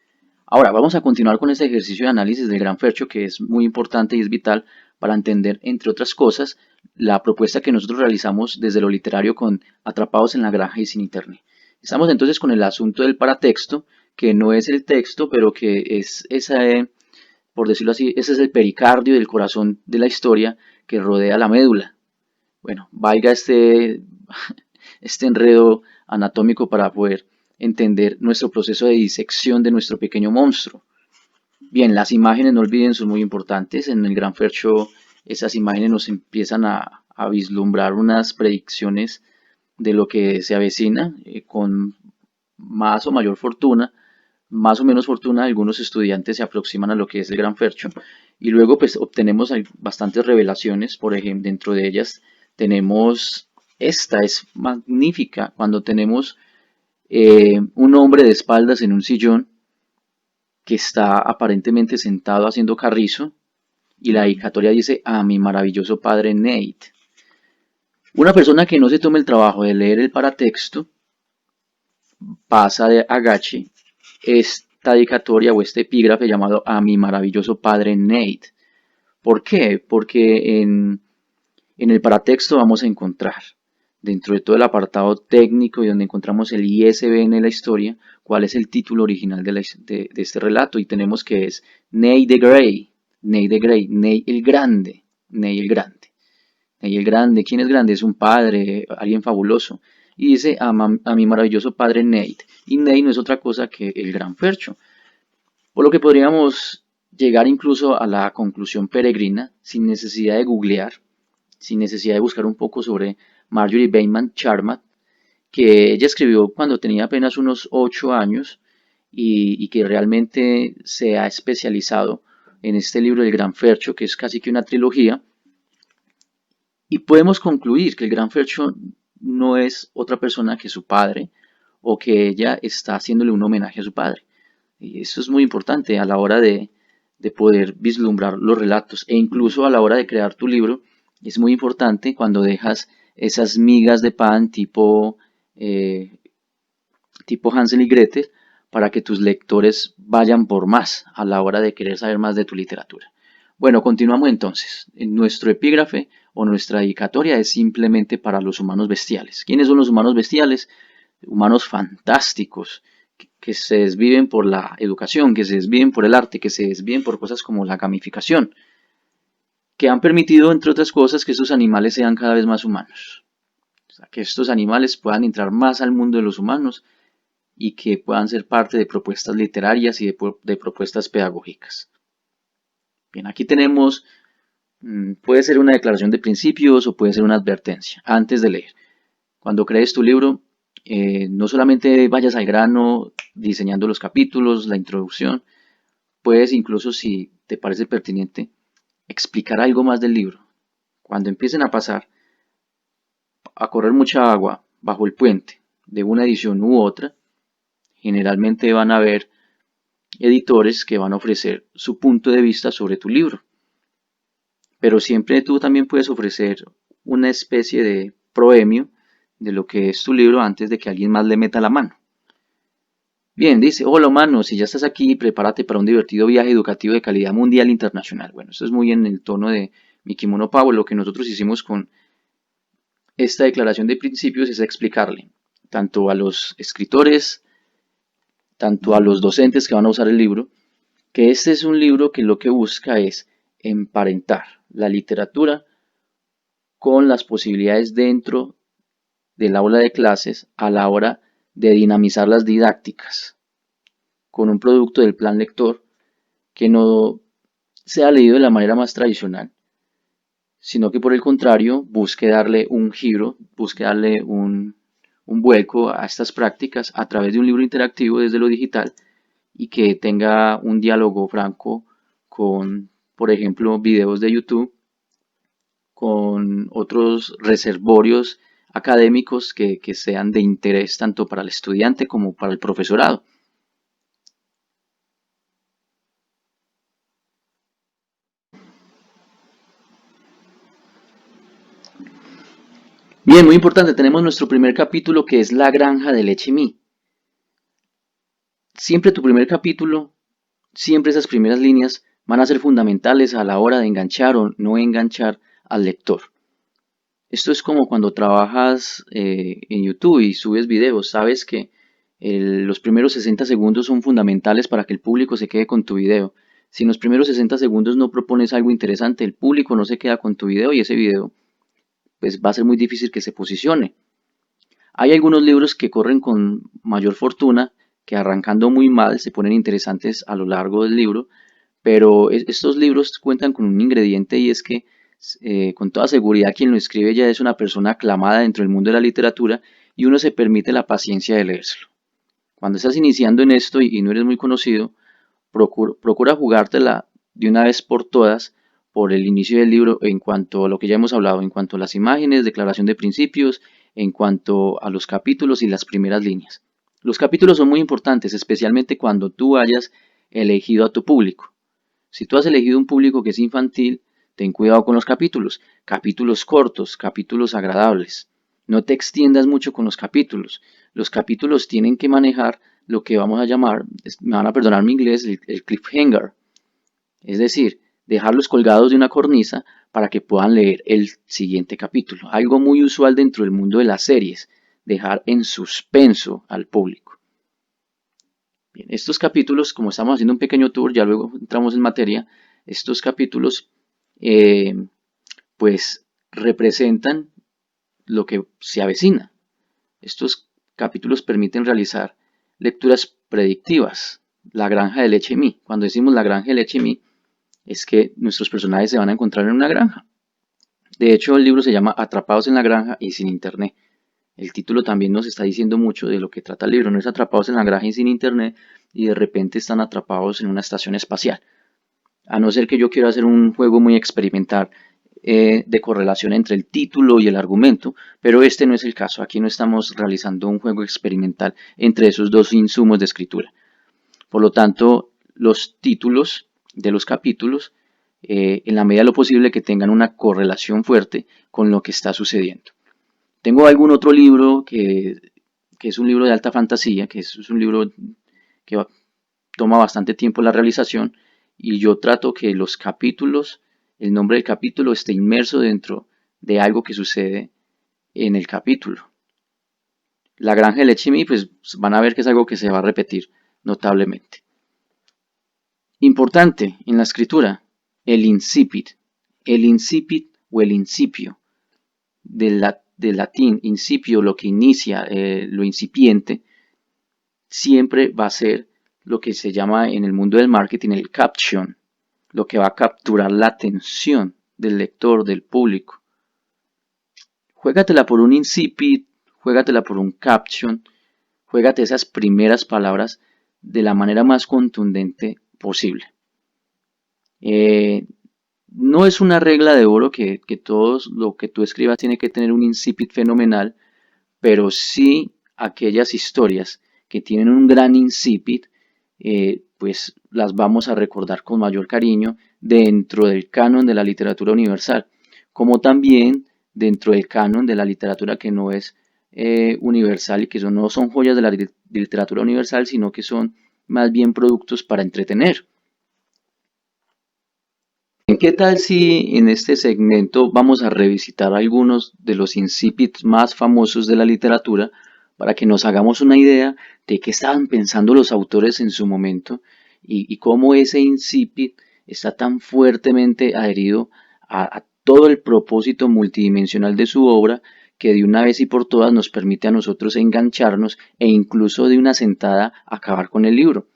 Ahora vamos a continuar con este ejercicio de análisis del Gran Fercho, que es muy importante y es vital para entender, entre otras cosas, la propuesta que nosotros realizamos desde lo literario con Atrapados en la Granja y sin Internet. Estamos entonces con el asunto del paratexto, que no es el texto, pero que es por decirlo así, ese es el pericardio del corazón de la historia que rodea la médula. Bueno, valga este enredo anatómico para poder entender nuestro proceso de disección de nuestro pequeño monstruo. Bien, las imágenes, no olviden, son muy importantes. En el Gran Fercho esas imágenes nos empiezan a vislumbrar unas predicciones de lo que se avecina, con más o mayor fortuna, más o menos fortuna. Algunos estudiantes se aproximan a lo que es el Gran Fercho y luego pues obtenemos bastantes revelaciones. Por ejemplo, dentro de ellas tenemos, esta es magnífica, cuando tenemos un hombre de espaldas en un sillón que está aparentemente sentado haciendo carrizo, y la dedicatoria dice: a mi maravilloso padre Nate. Una persona que no se tome el trabajo de leer el paratexto pasa de agache esta dedicatoria o este epígrafe llamado a mi maravilloso padre Nate. ¿Por qué? Porque en el paratexto vamos a encontrar, dentro de todo el apartado técnico y donde encontramos el ISBN de la historia, cuál es el título original de este relato, y tenemos que es Ney the Grey, Ney the Grey, Ney el Grande, Ney el Grande. Ney el Grande, ¿quién es grande? Es un padre, alguien fabuloso. Y dice a mi maravilloso padre Nate. Y Nate no es otra cosa que el Gran Fercho. Por lo que podríamos llegar incluso a la conclusión peregrina, sin necesidad de googlear, sin necesidad de buscar un poco sobre Marjorie Bateman Charmat, que ella escribió cuando tenía apenas unos 8 años y que realmente se ha especializado en este libro del Gran Fercho, que es casi que una trilogía. Y podemos concluir que el Gran Fercho no es otra persona que su padre, o que ella está haciéndole un homenaje a su padre. Y eso es muy importante a la hora de poder vislumbrar los relatos e incluso a la hora de crear tu libro. Es muy importante cuando dejas esas migas de pan tipo Hansel y Gretel para que tus lectores vayan por más a la hora de querer saber más de tu literatura. Bueno, continuamos entonces. Nuestro epígrafe o nuestra dedicatoria es simplemente para los humanos bestiales. ¿Quiénes son los humanos bestiales? Humanos fantásticos, que se desviven por la educación, que se desviven por el arte, que se desviven por cosas como la gamificación, que han permitido, entre otras cosas, que estos animales sean cada vez más humanos. O sea, que estos animales puedan entrar más al mundo de los humanos y que puedan ser parte de propuestas literarias y de propuestas pedagógicas. Bien, aquí tenemos, puede ser una declaración de principios o puede ser una advertencia antes de leer. Cuando crees tu libro, no solamente vayas al grano diseñando los capítulos, la introducción, puedes incluso, si te parece pertinente, explicar algo más del libro. Cuando empiecen a correr mucha agua bajo el puente de una edición u otra, generalmente van a haber editores que van a ofrecer su punto de vista sobre tu libro. Pero siempre tú también puedes ofrecer una especie de proemio de lo que es tu libro antes de que alguien más le meta la mano. Bien, dice, hola humano, si ya estás aquí, prepárate para un divertido viaje educativo de calidad mundial internacional. Bueno, esto es muy en el tono de Mi Kimono Power. Lo que nosotros hicimos con esta declaración de principios es explicarle tanto a los escritores, tanto a los docentes que van a usar el libro, que este es un libro que lo que busca es emparentar la literatura con las posibilidades dentro del aula de clases a la hora de dinamizar las didácticas con un producto del plan lector que no sea leído de la manera más tradicional, sino que por el contrario busque darle un giro, busque darle un vuelco a estas prácticas a través de un libro interactivo desde lo digital y que tenga un diálogo franco con, por ejemplo, videos de YouTube, con otros reservorios académicos que sean de interés tanto para el estudiante como para el profesorado. Bien, muy importante, tenemos nuestro primer capítulo que es La granja de leche Mi. Siempre tu primer capítulo, siempre esas primeras líneas van a ser fundamentales a la hora de enganchar o no enganchar al lector. Esto es como cuando trabajas en YouTube y subes videos, sabes que los primeros 60 segundos son fundamentales para que el público se quede con tu video. Si en los primeros 60 segundos no propones algo interesante, el público no se queda con tu video y ese video pues va a ser muy difícil que se posicione. Hay algunos libros que corren con mayor fortuna, que arrancando muy mal se ponen interesantes a lo largo del libro, pero estos libros cuentan con un ingrediente y es que con toda seguridad quien lo escribe ya es una persona aclamada dentro del mundo de la literatura y uno se permite la paciencia de leérselo. Cuando estás iniciando en esto y no eres muy conocido, procura jugártela de una vez por todas por el inicio del libro en cuanto a lo que ya hemos hablado, en cuanto a las imágenes, declaración de principios, en cuanto a los capítulos y las primeras líneas. Los capítulos son muy importantes, especialmente cuando tú hayas elegido a tu público. Si tú has elegido un público que es infantil, ten cuidado con los capítulos. Capítulos cortos, capítulos agradables. No te extiendas mucho con los capítulos. Los capítulos tienen que manejar lo que vamos a llamar, me van a perdonar mi inglés, el cliffhanger. Es decir, dejarlos colgados de una cornisa para que puedan leer el siguiente capítulo. Algo muy usual dentro del mundo de las series, dejar en suspenso al público. Bien, estos capítulos, como estamos haciendo un pequeño tour, ya luego entramos en materia, estos capítulos pues representan lo que se avecina. Estos capítulos permiten realizar lecturas predictivas. La granja de leche Mi. Cuando decimos la granja de leche Mi, es que nuestros personajes se van a encontrar en una granja. De hecho, el libro se llama Atrapados en la granja y sin internet. El título también nos está diciendo mucho de lo que trata el libro. No es atrapados en la granja y sin internet y de repente están atrapados en una estación espacial. A no ser que yo quiera hacer un juego muy experimental de correlación entre el título y el argumento, pero este no es el caso. Aquí no estamos realizando un juego experimental entre esos dos insumos de escritura. Por lo tanto, los títulos de los capítulos, en la medida de lo posible, que tengan una correlación fuerte con lo que está sucediendo. Tengo algún otro libro que es un libro de alta fantasía, que es un libro que toma bastante tiempo la realización, y yo trato que los capítulos, el nombre del capítulo esté inmerso dentro de algo que sucede en el capítulo. La granja de Lechimi, pues van a ver que es algo que se va a repetir notablemente. Importante en la escritura, el incipit o el incipio, del latín incipio, lo que inicia, lo incipiente, siempre va a ser lo que se llama en el mundo del marketing el caption, lo que va a capturar la atención del lector, del público. Juégatela por un incipit, juégatela por un caption, juégate esas primeras palabras de la manera más contundente posible. No es una regla de oro que todo lo que tú escribas tiene que tener un incipit fenomenal, pero sí aquellas historias que tienen un gran incipit, pues las vamos a recordar con mayor cariño dentro del canon de la literatura universal, como también dentro del canon de la literatura que no es universal y que no son joyas de la literatura universal, sino que son más bien productos para entretener. ¿Qué tal si en este segmento vamos a revisitar algunos de los incipits más famosos de la literatura para que nos hagamos una idea de qué estaban pensando los autores en su momento y cómo ese incipit está tan fuertemente adherido a todo el propósito multidimensional de su obra que de una vez y por todas nos permite a nosotros engancharnos e incluso de una sentada acabar con el libro?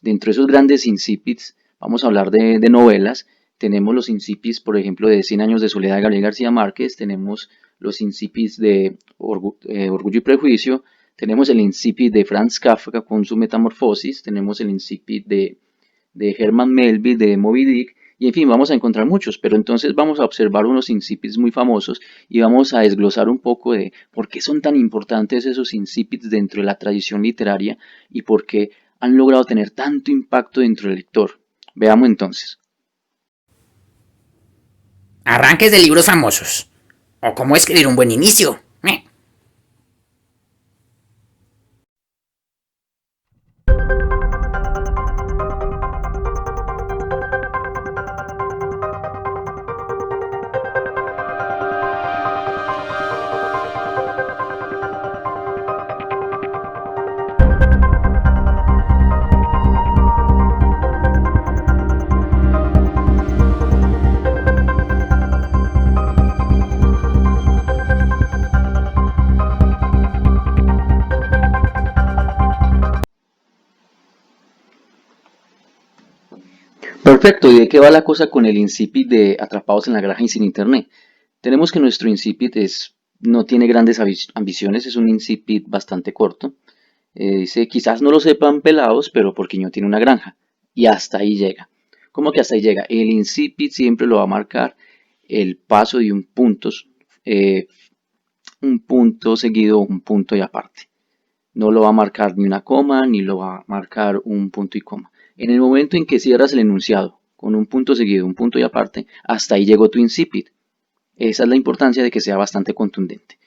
Dentro de esos grandes incipits vamos a hablar de novelas. Tenemos los incipits, por ejemplo, de 100 años de soledad de Gabriel García Márquez, tenemos los incipits de Orgullo y Prejuicio, tenemos el incipit de Franz Kafka con su Metamorfosis, tenemos el incipit de Herman Melville, de Moby Dick, y en fin, vamos a encontrar muchos, pero entonces vamos a observar unos incipits muy famosos y vamos a desglosar un poco de por qué son tan importantes esos incipits dentro de la tradición literaria y por qué han logrado tener tanto impacto dentro del lector. Veamos entonces. Arranques de libros famosos. O cómo escribir un buen inicio. Perfecto, ¿y de qué va la cosa con el incipit de Atrapados en la Granja y sin Internet? Tenemos que nuestro incipit no tiene grandes ambiciones, es un incipit bastante corto. Dice, quizás no lo sepan pelados, pero Porquiño tiene una granja. Y hasta ahí llega. ¿Cómo que hasta ahí llega? El incipit siempre lo va a marcar el paso de un punto seguido, un punto y aparte. No lo va a marcar ni una coma, ni lo va a marcar un punto y coma. En el momento en que cierras el enunciado con un punto seguido, un punto y aparte, hasta ahí llegó tu incipit. Esa es la importancia de que sea bastante contundente.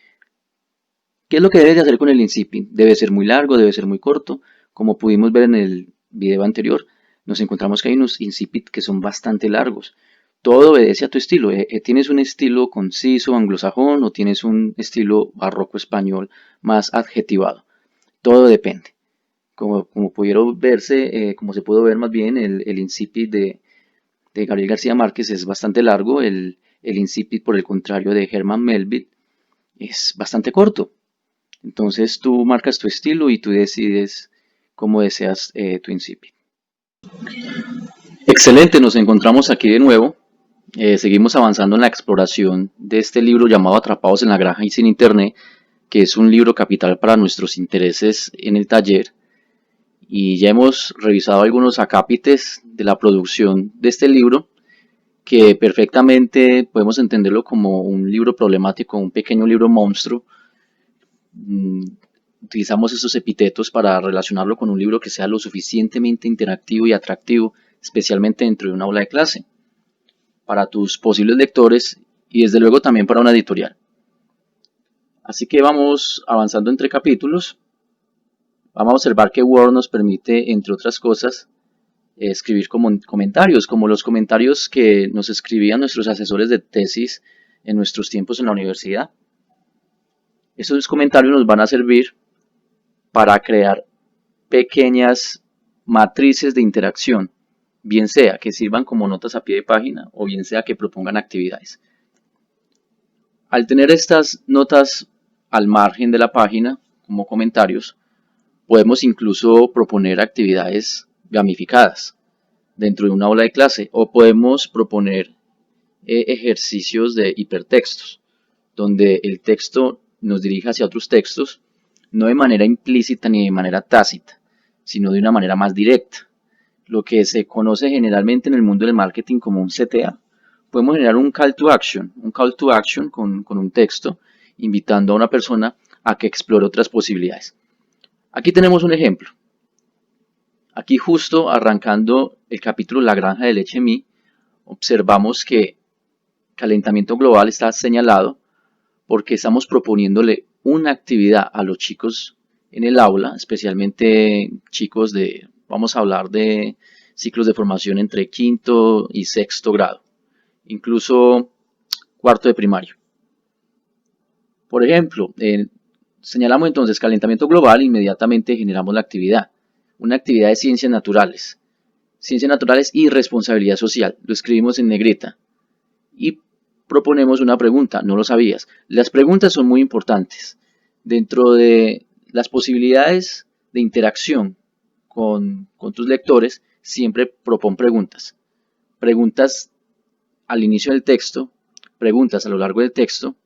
¿Qué es lo que debes de hacer con el incipit? Debe ser muy largo, debe ser muy corto. Como pudimos ver en el video anterior, nos encontramos que hay unos incipit que son bastante largos. Todo obedece a tu estilo. ¿Tienes un estilo conciso anglosajón o tienes un estilo barroco español más adjetivado? Todo depende. Como pudieron verse, como se pudo ver más bien, el incipit de Gabriel García Márquez es bastante largo, el incipit por el contrario de Herman Melville es bastante corto. Entonces tú marcas tu estilo y tú decides cómo deseas tu incipit. Excelente, nos encontramos aquí de nuevo. Seguimos avanzando en la exploración de este libro llamado Atrapados en la Granja y sin Internet, que es un libro capital para nuestros intereses en el taller. Y ya hemos revisado algunos acápites de la producción de este libro que perfectamente podemos entenderlo como un libro problemático, un pequeño libro monstruo. Mm, Utilizamos estos epítetos para relacionarlo con un libro que sea lo suficientemente interactivo y atractivo, especialmente dentro de un aula de clase, para tus posibles lectores y desde luego también para una editorial. Así que vamos avanzando entre capítulos. Vamos a observar que Word nos permite, entre otras cosas, escribir comentarios, como los comentarios que nos escribían nuestros asesores de tesis en nuestros tiempos en la universidad. Esos comentarios nos van a servir para crear pequeñas matrices de interacción, bien sea que sirvan como notas a pie de página o bien sea que propongan actividades. Al tener estas notas al margen de la página como comentarios, podemos incluso proponer actividades gamificadas dentro de una aula de clase o podemos proponer ejercicios de hipertextos, donde el texto nos dirige hacia otros textos, no de manera implícita ni de manera tácita, sino de una manera más directa, lo que se conoce generalmente en el mundo del marketing como un CTA. Podemos generar un call to action con un texto, invitando a una persona a que explore otras posibilidades. Aquí tenemos un ejemplo. Aquí justo arrancando el capítulo La granja de leche Mi, observamos que calentamiento global está señalado porque estamos proponiéndole una actividad a los chicos en el aula, especialmente chicos vamos a hablar de ciclos de formación entre quinto y sexto grado, incluso cuarto de primario. Por ejemplo, señalamos entonces calentamiento global e inmediatamente generamos la actividad, una actividad de ciencias naturales y responsabilidad social, lo escribimos en negrita y proponemos una pregunta, no lo sabías. Las preguntas son muy importantes. Dentro de las posibilidades de interacción con tus lectores, siempre propon preguntas. Preguntas al inicio del texto, preguntas a lo largo del texto,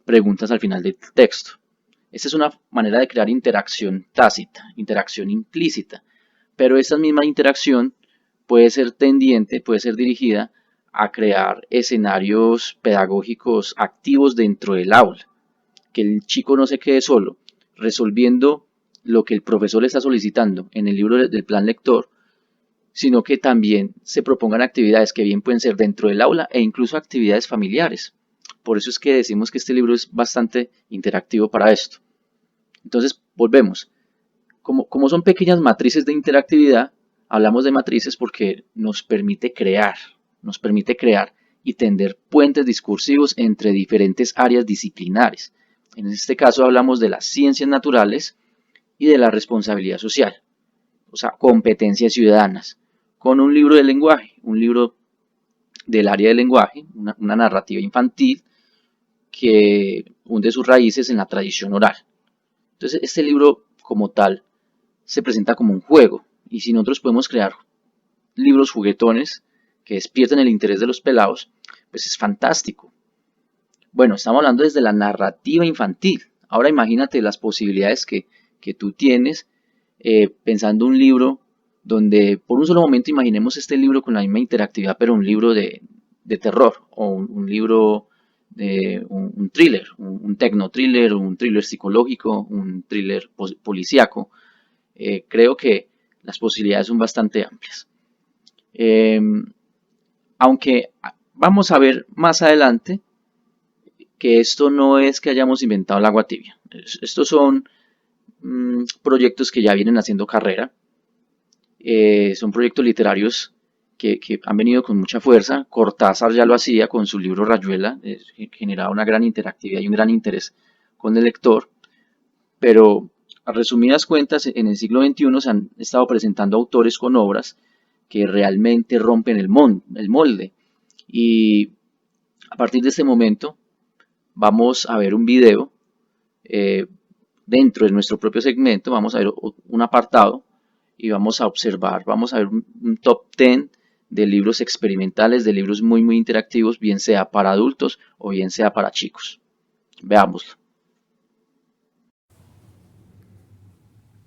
preguntas al final del texto. Esta es una manera de crear interacción tácita, interacción implícita, pero esta misma interacción puede ser tendiente, puede ser dirigida a crear escenarios pedagógicos activos dentro del aula, que el chico no se quede solo, resolviendo lo que el profesor le está solicitando en el libro del plan lector, sino que también se propongan actividades que bien pueden ser dentro del aula e incluso actividades familiares. Por eso es que decimos que este libro es bastante interactivo para esto. Entonces, volvemos. Como son pequeñas matrices de interactividad, hablamos de matrices porque nos permite crear y tender puentes discursivos entre diferentes áreas disciplinares. En este caso hablamos de las ciencias naturales y de la responsabilidad social, o sea, competencias ciudadanas, con un libro de lenguaje, un libro del área del lenguaje, una narrativa infantil que hunde sus raíces en la tradición oral. Entonces, este libro como tal se presenta como un juego, y si nosotros podemos crear libros juguetones que despierten el interés de los pelados, pues es fantástico. Bueno, estamos hablando desde la narrativa infantil. Ahora imagínate las posibilidades que tú tienes pensando un libro donde por un solo momento imaginemos este libro con la misma interactividad, pero un libro de terror o un libro de un thriller, un tecno-thriller, un thriller psicológico, un thriller policíaco. Creo que las posibilidades son bastante amplias. Aunque vamos a ver más adelante que esto no es que hayamos inventado el agua tibia. Estos son proyectos que ya vienen haciendo carrera. Son proyectos literarios que han venido con mucha fuerza. Cortázar ya lo hacía con su libro Rayuela, generaba una gran interactividad y un gran interés con el lector. Pero a resumidas cuentas, en el siglo XXI se han estado presentando autores con obras que realmente rompen el molde. Y a partir de este momento vamos a ver un video dentro de nuestro propio segmento, vamos a ver un apartado y vamos a observar, vamos a ver un top 10 de libros experimentales, de libros muy interactivos, bien sea para adultos o bien sea para chicos. Veámoslo.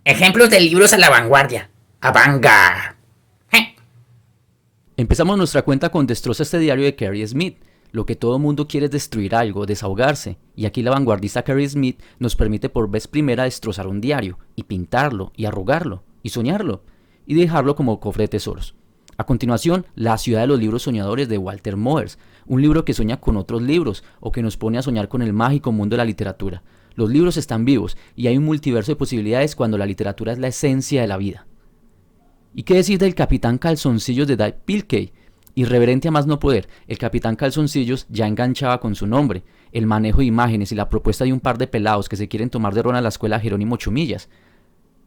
Ejemplos de libros a la vanguardia. Avant-garde. Empezamos nuestra cuenta con Destroza este diario de Carrie Smith. Lo que todo mundo quiere es destruir algo, desahogarse, y aquí la vanguardista Carrie Smith nos permite por vez primera destrozar un diario, y pintarlo, y arrugarlo, y soñarlo, y dejarlo como cofre de tesoros. A continuación, La ciudad de los libros soñadores de Walter Moers, un libro que sueña con otros libros, o que nos pone a soñar con el mágico mundo de la literatura. Los libros están vivos, y hay un multiverso de posibilidades cuando la literatura es la esencia de la vida. ¿Y qué decir del Capitán Calzoncillos de Dave Pilkey? Irreverente a más no poder, el Capitán Calzoncillos ya enganchaba con su nombre, el manejo de imágenes y la propuesta de un par de pelados que se quieren tomar de ron a la escuela Jerónimo Chumillas.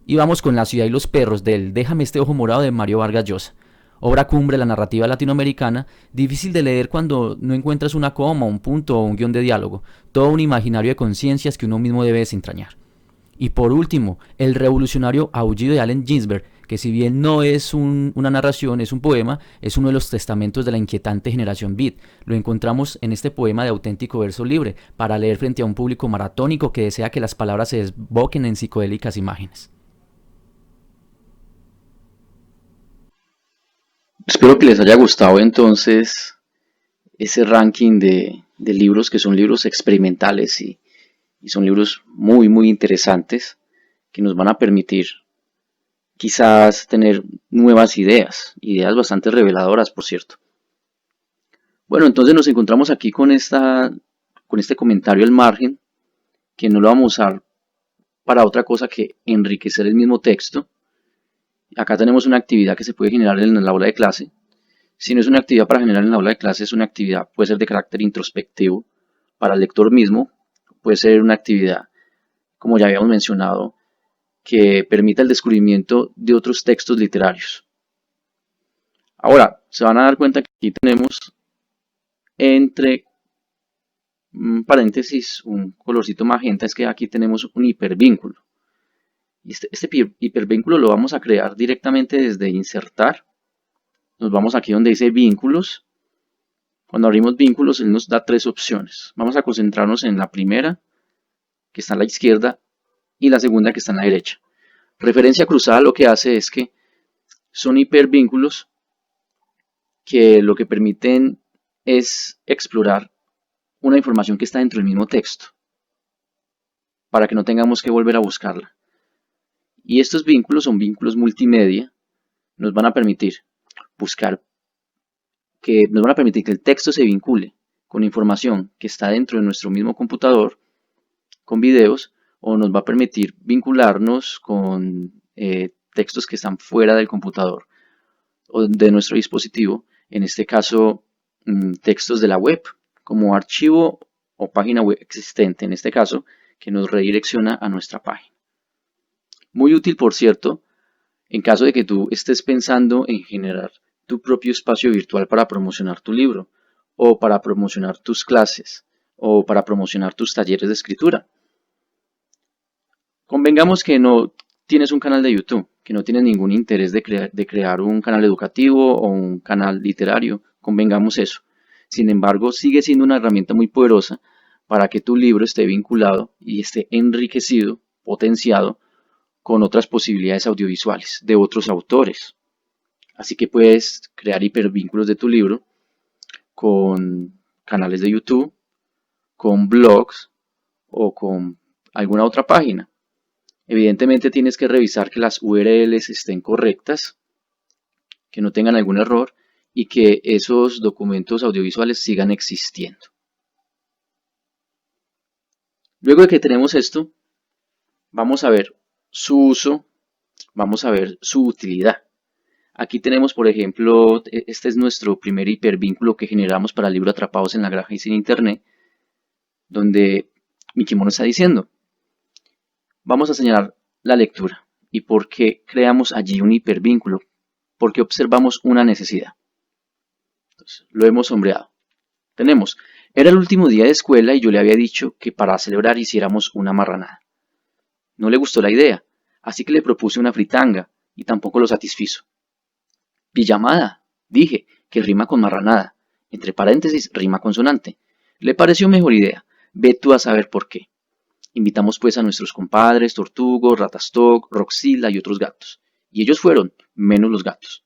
Y vamos con La ciudad y los perros del Déjame este ojo morado de Mario Vargas Llosa. Obra cumbre de la narrativa latinoamericana, difícil de leer cuando no encuentras una coma, un punto o un guión de diálogo, todo un imaginario de conciencias que uno mismo debe desentrañar. Y por último, El revolucionario aullido de Allen Ginsberg, que si bien no es una narración, es un poema, es uno de los testamentos de la inquietante generación beat. Lo encontramos en este poema de auténtico verso libre, para leer frente a un público maratónico que desea que las palabras se desboquen en psicodélicas imágenes. Espero que les haya gustado entonces ese ranking de libros que son libros experimentales y son libros muy muy interesantes que nos van a permitir quizás tener nuevas ideas bastante reveladoras, por cierto. Bueno, entonces nos encontramos aquí con este comentario al margen, que no lo vamos a usar para otra cosa que enriquecer el mismo texto. Acá tenemos una actividad que se puede generar en el aula de clase. Si no es una actividad para generar en el aula de clase, es una actividad, puede ser de carácter introspectivo para el lector mismo, puede ser una actividad, como ya habíamos mencionado, que permita el descubrimiento de otros textos literarios. Ahora, se van a dar cuenta que aquí tenemos entre paréntesis un colorcito magenta, es que aquí tenemos un hipervínculo. Y este hipervínculo lo vamos a crear directamente desde insertar. Nos vamos aquí donde dice vínculos. Cuando abrimos vínculos, él nos da tres opciones. Vamos a concentrarnos en la primera, que está a la izquierda, y la segunda, que está a la derecha. Referencia cruzada lo que hace es que son hipervínculos que lo que permiten es explorar una información que está dentro del mismo texto, para que no tengamos que volver a buscarla. Y estos vínculos son vínculos multimedia, nos van a permitir que el texto se vincule con información que está dentro de nuestro mismo computador, con videos, o nos va a permitir vincularnos con textos que están fuera del computador o de nuestro dispositivo, en este caso textos de la web, como archivo o página web existente, en este caso, que nos redirecciona a nuestra página. Muy útil, por cierto, en caso de que tú estés pensando en generar tu propio espacio virtual para promocionar tu libro, o para promocionar tus clases, o para promocionar tus talleres de escritura. Convengamos que no tienes un canal de YouTube, que no tienes ningún interés de crear un canal educativo o un canal literario, convengamos eso. Sin embargo, sigue siendo una herramienta muy poderosa para que tu libro esté vinculado y esté enriquecido, potenciado con otras posibilidades audiovisuales de otros autores. Así que puedes crear hipervínculos de tu libro con canales de YouTube, con blogs o con alguna otra página. Evidentemente tienes que revisar que las URLs estén correctas, que no tengan algún error y que esos documentos audiovisuales sigan existiendo. Luego de que tenemos esto, vamos a ver su uso, vamos a ver su utilidad. Aquí tenemos, por ejemplo, este es nuestro primer hipervínculo que generamos para el libro Atrapados en la Granja y sin Internet, donde Mikimono está diciendo: vamos a señalar la lectura y por qué creamos allí un hipervínculo, porque observamos una necesidad. Entonces, lo hemos sombreado. Tenemos: era el último día de escuela y yo le había dicho que para celebrar hiciéramos una marranada. No le gustó la idea, así que le propuse una fritanga y tampoco lo satisfizo. Pijamada, dije, que rima con marranada, entre paréntesis rima consonante. Le pareció mejor idea, ve tú a saber por qué. Invitamos pues a nuestros compadres, Tortugo, Ratastock, Roxila y otros gatos. Y ellos fueron, menos los gatos.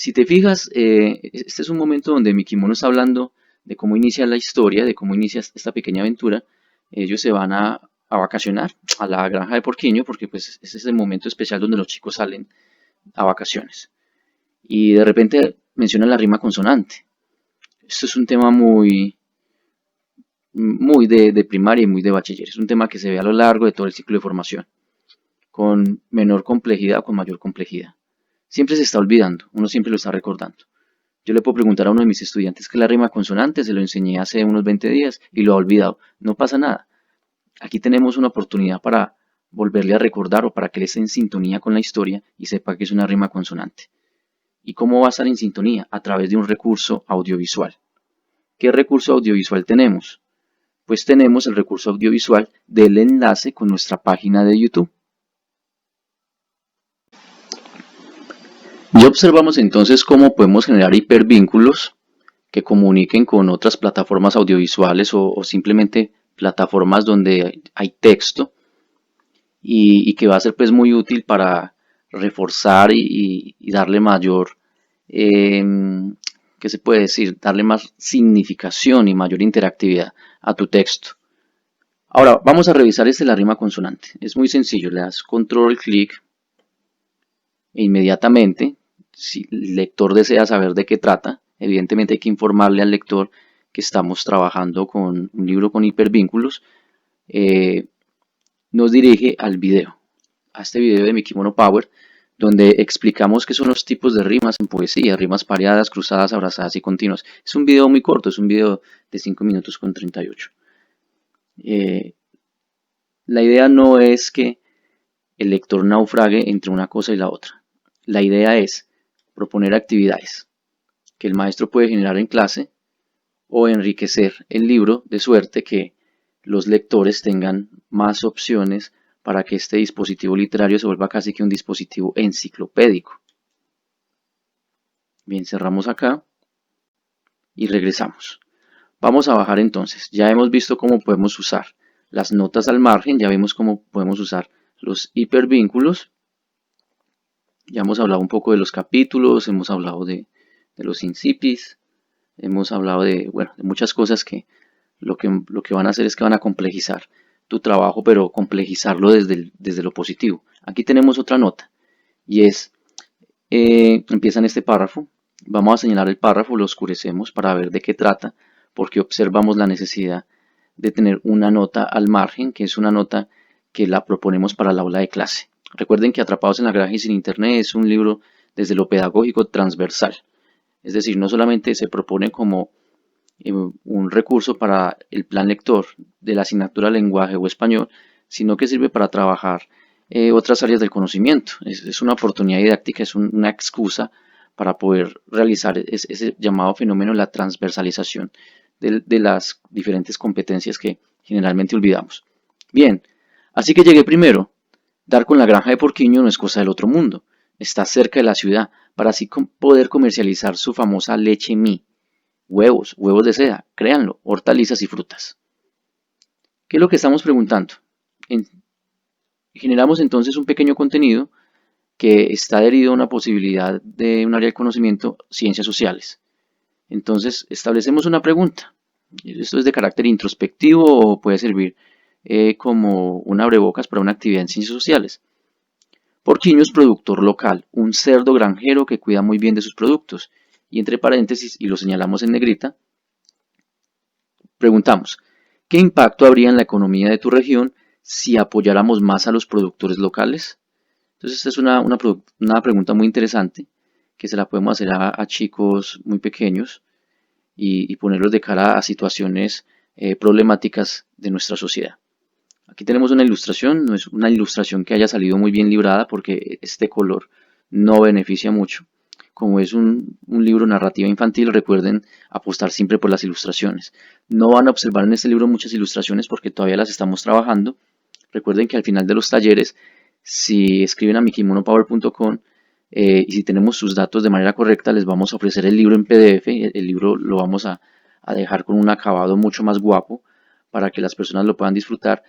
Si te fijas, este es un momento donde mi kimono está hablando de cómo inicia la historia, de cómo inicia esta pequeña aventura. Ellos se van a vacacionar a la granja de Porquiño porque pues ese es el momento especial donde los chicos salen a vacaciones. Y de repente mencionan la rima consonante. Esto es un tema muy de primaria y muy de bachiller. Es un tema que se ve a lo largo de todo el ciclo de formación, con menor complejidad o con mayor complejidad. Siempre se está olvidando, uno siempre lo está recordando. Yo le puedo preguntar a uno de mis estudiantes que la rima consonante, se lo enseñé hace unos 20 días y lo ha olvidado. No pasa nada. Aquí tenemos una oportunidad para volverle a recordar o para que él esté en sintonía con la historia y sepa que es una rima consonante. ¿Y cómo va a estar en sintonía? A través de un recurso audiovisual. ¿Qué recurso audiovisual tenemos? Pues tenemos el recurso audiovisual del enlace con nuestra página de YouTube. Ya observamos entonces cómo podemos generar hipervínculos que comuniquen con otras plataformas audiovisuales o simplemente plataformas donde hay texto y que va a ser pues muy útil para reforzar y darle mayor, eh, ¿qué se puede decir? Darle más significación y mayor interactividad a tu texto. Ahora, vamos a revisar la rima consonante. Es muy sencillo, le das control, clic e inmediatamente, si el lector desea saber de qué trata, evidentemente hay que informarle al lector que estamos trabajando con un libro con hipervínculos, nos dirige al video, a este video de mi Kimono Power, donde explicamos qué son los tipos de rimas en poesía, rimas pareadas, cruzadas, abrazadas y continuas. Es un video muy corto, es un video de 5 minutos con 38. La idea no es que el lector naufrague entre una cosa y la otra. La idea es proponer actividades que el maestro puede generar en clase o enriquecer el libro de suerte que los lectores tengan más opciones para que este dispositivo literario se vuelva casi que un dispositivo enciclopédico. Bien, cerramos acá y regresamos. Vamos a bajar entonces. Ya hemos visto cómo podemos usar las notas al margen, ya vimos cómo podemos usar los hipervínculos. Ya hemos hablado un poco de los capítulos, hemos hablado de los incipis, hemos hablado de muchas cosas que lo que van a hacer es que van a complejizar tu trabajo, pero complejizarlo desde lo positivo. Aquí tenemos otra nota y es, empieza en este párrafo. Vamos a señalar el párrafo, lo oscurecemos para ver de qué trata, porque observamos la necesidad de tener una nota al margen, que es una nota que la proponemos para el aula de clase. Recuerden que Atrapados en la Granja y sin Internet es un libro desde lo pedagógico transversal. Es decir, no solamente se propone como un recurso para el plan lector de la asignatura lenguaje o español, sino que sirve para trabajar otras áreas del conocimiento. Es una oportunidad didáctica, es una excusa para poder realizar ese llamado fenómeno, la transversalización de las diferentes competencias que generalmente olvidamos. Bien, así que llegué primero. Dar con la granja de Porquiño no es cosa del otro mundo. Está cerca de la ciudad para así poder comercializar su famosa leche Mi. Huevos de seda, créanlo, hortalizas y frutas. ¿Qué es lo que estamos preguntando? Generamos entonces un pequeño contenido que está adherido a una posibilidad de un área de conocimiento, ciencias sociales. Entonces establecemos una pregunta. Esto es de carácter introspectivo o puede servir como un abrebocas para una actividad en ciencias sociales. Porquiño es productor local, un cerdo granjero que cuida muy bien de sus productos. Y entre paréntesis, y lo señalamos en negrita, preguntamos, ¿qué impacto habría en la economía de tu región si apoyáramos más a los productores locales? Entonces esta es una pregunta muy interesante que se la podemos hacer a chicos muy pequeños y ponerlos de cara a situaciones problemáticas de nuestra sociedad. Aquí tenemos una ilustración, no es una ilustración que haya salido muy bien librada porque este color no beneficia mucho. Como es un libro narrativa infantil, recuerden apostar siempre por las ilustraciones. No van a observar en este libro muchas ilustraciones porque todavía las estamos trabajando. Recuerden que al final de los talleres, si escriben a mikimonopower.com y si tenemos sus datos de manera correcta, les vamos a ofrecer el libro en PDF. El libro lo vamos a dejar con un acabado mucho más guapo para que las personas lo puedan disfrutar.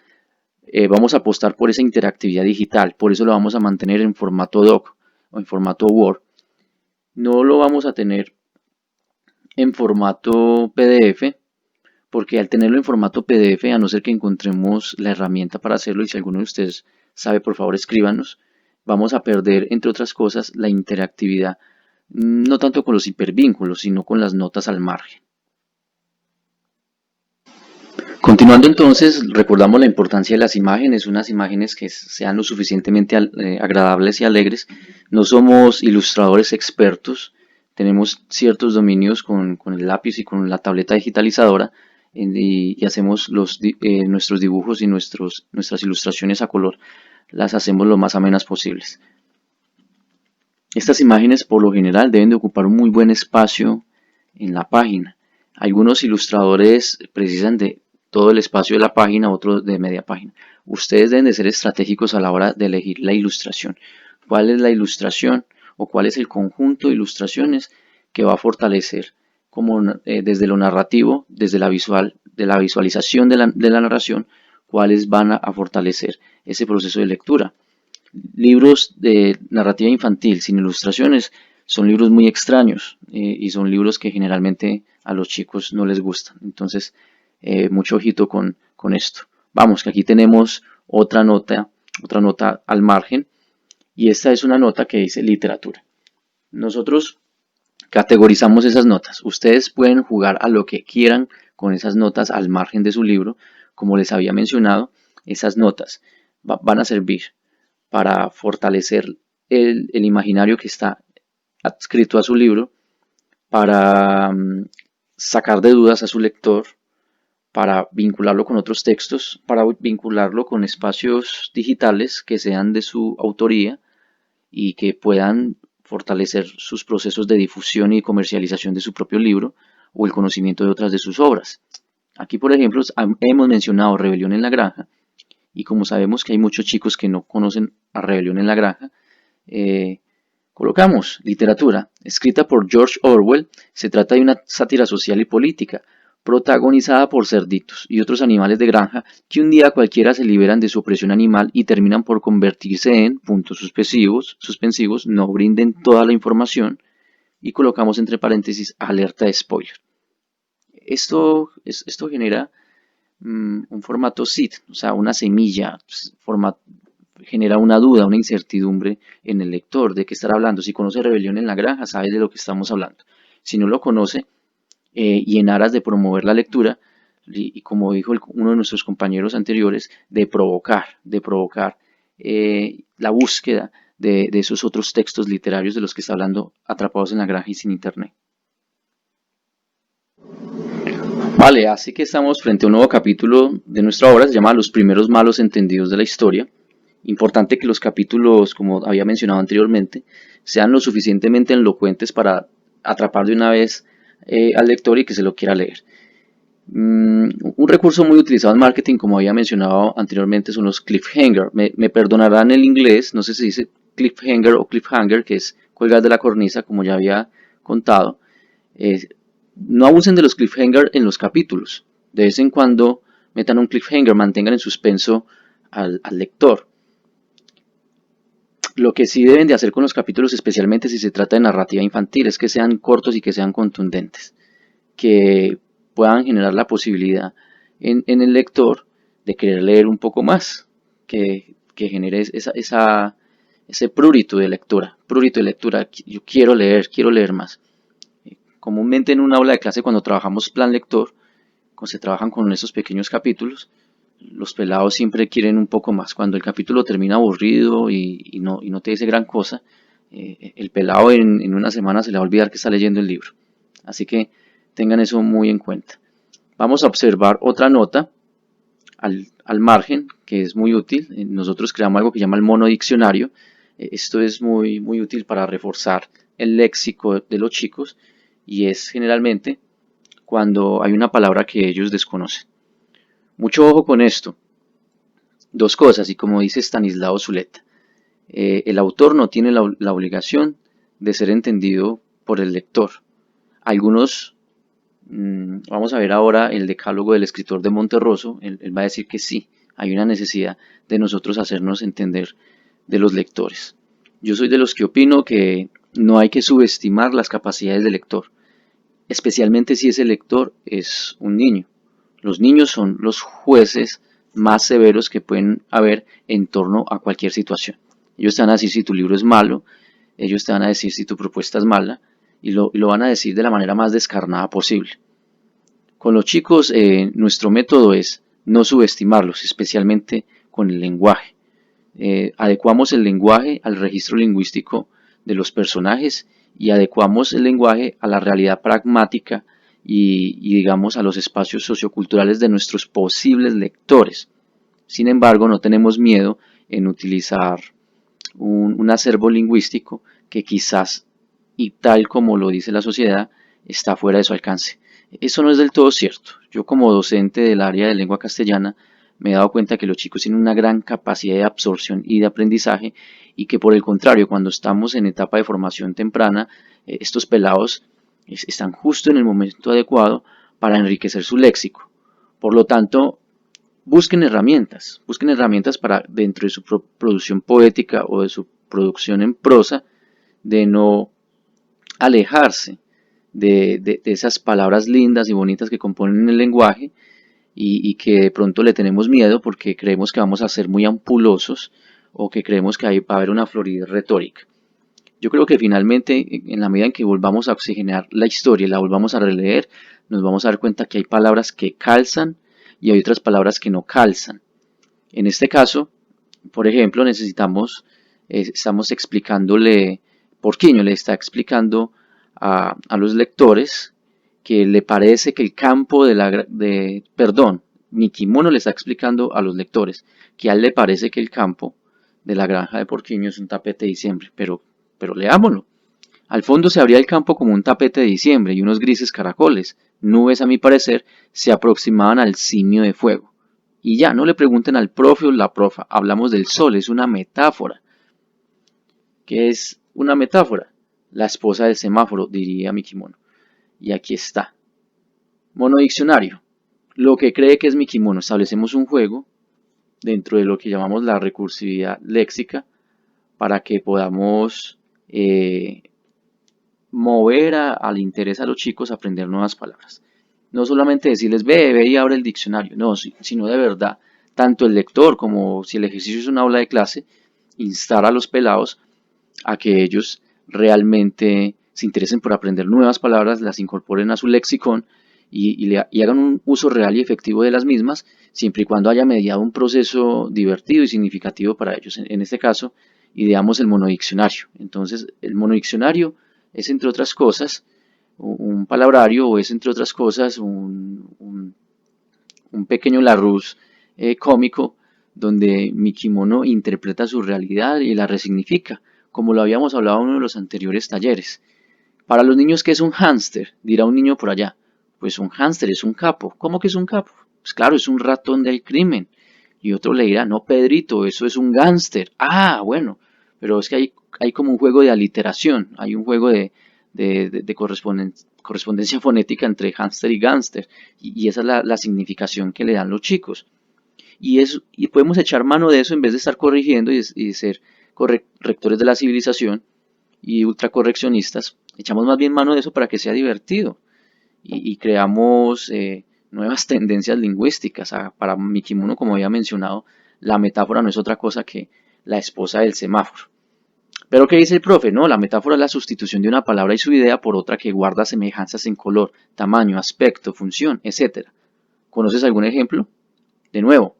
Vamos a apostar por esa interactividad digital, por eso lo vamos a mantener en formato doc o en formato Word. No lo vamos a tener en formato PDF, porque al tenerlo en formato PDF, a no ser que encontremos la herramienta para hacerlo, y si alguno de ustedes sabe, por favor escríbanos, vamos a perder, entre otras cosas, la interactividad, no tanto con los hipervínculos, sino con las notas al margen. Continuando entonces, recordamos la importancia de las imágenes, unas imágenes que sean lo suficientemente agradables y alegres. No somos ilustradores expertos, tenemos ciertos dominios con el lápiz y con la tableta digitalizadora y hacemos nuestros dibujos y nuestras ilustraciones a color, las hacemos lo más amenas posibles. Estas imágenes por lo general deben de ocupar un muy buen espacio en la página. Algunos ilustradores precisan de todo el espacio de la página, otros de media página. Ustedes deben de ser estratégicos a la hora de elegir la ilustración. ¿Cuál es la ilustración o cuál es el conjunto de ilustraciones que va a fortalecer desde lo narrativo, desde la visualización de la narración, cuáles van a fortalecer ese proceso de lectura? Libros de narrativa infantil sin ilustraciones son libros muy extraños y son libros que generalmente a los chicos no les gustan. Entonces, mucho ojito con esto. Vamos, que aquí tenemos otra nota al margen, y esta es una nota que dice literatura. Nosotros categorizamos esas notas. Ustedes pueden jugar a lo que quieran con esas notas al margen de su libro. Como les había mencionado, esas notas van a servir para fortalecer el imaginario que está adscrito a su libro, para sacar de dudas a su lector, para vincularlo con otros textos, para vincularlo con espacios digitales que sean de su autoría y que puedan fortalecer sus procesos de difusión y comercialización de su propio libro o el conocimiento de otras de sus obras. Aquí, por ejemplo, hemos mencionado Rebelión en la Granja, y como sabemos que hay muchos chicos que no conocen a Rebelión en la Granja, colocamos literatura, escrita por George Orwell. Se trata de una sátira social y política, protagonizada por cerditos y otros animales de granja que un día cualquiera se liberan de su opresión animal y terminan por convertirse en puntos suspensivos, no brinden toda la información, y colocamos entre paréntesis alerta de spoiler. Esto genera un formato SID, o sea, una semilla, genera una duda, una incertidumbre en el lector de qué estará hablando. Si conoce Rebelión en la Granja, sabe de lo que estamos hablando. Si no lo conoce, y en aras de promover la lectura, y como dijo uno de nuestros compañeros anteriores, de provocar la búsqueda de esos otros textos literarios de los que está hablando, Atrapados en la Granja y Sin Internet. Vale, así que estamos frente a un nuevo capítulo de nuestra obra, se llama Los primeros malos entendidos de la historia. Importante que los capítulos, como había mencionado anteriormente, sean lo suficientemente elocuentes para atrapar de una vez al lector y que se lo quiera leer. Un recurso muy utilizado en marketing, como había mencionado anteriormente, son los cliffhanger. Me perdonarán el inglés, no sé si dice cliffhanger o cliffhanger, que es colgar de la cornisa, como ya había contado. No abusen de los cliffhanger en los capítulos. De vez en cuando metan un cliffhanger, mantengan en suspenso al lector. Lo que sí deben de hacer con los capítulos, especialmente si se trata de narrativa infantil, es que sean cortos y que sean contundentes, que puedan generar la posibilidad en el lector de querer leer un poco más, que genere ese prurito de lectura, yo quiero leer más. Comúnmente en una aula de clase, cuando trabajamos plan lector, cuando se trabajan con esos pequeños capítulos, los pelados siempre quieren un poco más. Cuando el capítulo termina aburrido y no te dice gran cosa, el pelado en una semana se le va a olvidar que está leyendo el libro. Así que tengan eso muy en cuenta. Vamos a observar otra nota al margen, que es muy útil. Nosotros creamos algo que se llama el monodiccionario. Esto es muy útil para reforzar el léxico de los chicos, y es generalmente cuando hay una palabra que ellos desconocen. Mucho ojo con esto. Dos cosas, y como dice Stanislao Zuleta, el autor no tiene la obligación de ser entendido por el lector. Algunos, vamos a ver ahora el decálogo del escritor de Monterroso, él va a decir que sí, hay una necesidad de nosotros hacernos entender de los lectores. Yo soy de los que opino que no hay que subestimar las capacidades del lector, especialmente si ese lector es un niño. Los niños son los jueces más severos que pueden haber en torno a cualquier situación. Ellos te van a decir si tu libro es malo, ellos te van a decir si tu propuesta es mala, y lo van a decir de la manera más descarnada posible. Con los chicos, nuestro método es no subestimarlos, especialmente con el lenguaje. Adecuamos el lenguaje al registro lingüístico de los personajes y adecuamos el lenguaje a la realidad pragmática y digamos a los espacios socioculturales de nuestros posibles lectores. Sin embargo, no tenemos miedo en utilizar un acervo lingüístico que quizás, y tal como lo dice la sociedad, está fuera de su alcance. Eso no es del todo cierto. Yo como docente del área de lengua castellana me he dado cuenta que los chicos tienen una gran capacidad de absorción y de aprendizaje y que por el contrario, cuando estamos en etapa de formación temprana, estos pelados están justo en el momento adecuado para enriquecer su léxico. Por lo tanto, busquen herramientas para dentro de su producción poética o de su producción en prosa, de no alejarse de esas palabras lindas y bonitas que componen el lenguaje y que de pronto le tenemos miedo porque creemos que vamos a ser muy ampulosos o que creemos que va a haber una fluidez retórica. Yo creo que finalmente, en la medida en que volvamos a oxigenar la historia y la volvamos a releer, nos vamos a dar cuenta que hay palabras que calzan y hay otras palabras que no calzan. En este caso, por ejemplo, estamos explicándole, Porquiño le está explicando a los lectores que le parece que el campo Mikimono le está explicando a los lectores que a él le parece que el campo de la granja de Porquiño es un tapete de diciembre, pero leámoslo. Al fondo se abría el campo como un tapete de diciembre y unos grises caracoles, nubes a mi parecer, se aproximaban al simio de fuego. Y ya, no le pregunten al profe o la profa, hablamos del sol, es una metáfora. ¿Qué es una metáfora? La esposa del semáforo, diría Mikimono. Y aquí está. Monodiccionario. Lo que cree que es Mikimono. Establecemos un juego dentro de lo que llamamos la recursividad léxica para que podamos mover al interés a los chicos a aprender nuevas palabras. No solamente decirles, ve y abre el diccionario, no, sino de verdad, tanto el lector como si el ejercicio es una aula de clase, instar a los pelados a que ellos realmente se interesen por aprender nuevas palabras, las incorporen a su lexicón y hagan un uso real y efectivo de las mismas, siempre y cuando haya mediado un proceso divertido y significativo para ellos. En este caso, ideamos el monodiccionario. Entonces, el monodiccionario es, entre otras cosas, un palabrario o es, entre otras cosas, un pequeño Larousse cómico donde Mikimono interpreta su realidad y la resignifica, como lo habíamos hablado en uno de los anteriores talleres. Para los niños, ¿qué es un hámster? Dirá un niño por allá. Pues un hámster es un capo. ¿Cómo que es un capo? Pues claro, es un ratón del crimen. Y otro le dirá, no, Pedrito, eso es un gánster. Ah, bueno, pero es que hay como un juego de aliteración, hay un juego de correspondencia fonética entre hámster y gánster. Y esa es la significación que le dan los chicos. Y podemos echar mano de eso en vez de estar corrigiendo y ser correctores de la civilización y ultracorreccionistas. Echamos más bien mano de eso para que sea divertido y creamos nuevas tendencias lingüísticas. Para Mikimono, como había mencionado, la metáfora no es otra cosa que la esposa del semáforo. Pero ¿qué dice el profe? No, la metáfora es la sustitución de una palabra y su idea por otra que guarda semejanzas en color, tamaño, aspecto, función, etc. ¿Conoces algún ejemplo? De nuevo,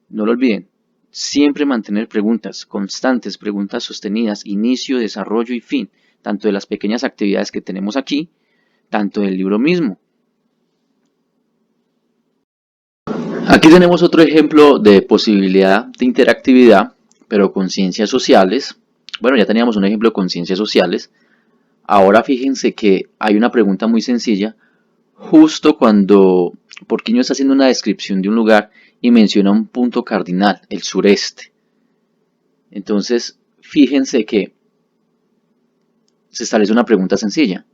no lo olviden, siempre mantener preguntas constantes, preguntas sostenidas, inicio, desarrollo y fin, tanto de las pequeñas actividades que tenemos aquí, tanto del libro mismo. Aquí tenemos otro ejemplo de posibilidad de interactividad, pero con ciencias sociales. Bueno, ya teníamos un ejemplo con ciencias sociales. Ahora fíjense que hay una pregunta muy sencilla, justo cuando Porquiño está haciendo una descripción de un lugar y menciona un punto cardinal, el sureste. Entonces, fíjense que se establece una pregunta sencilla.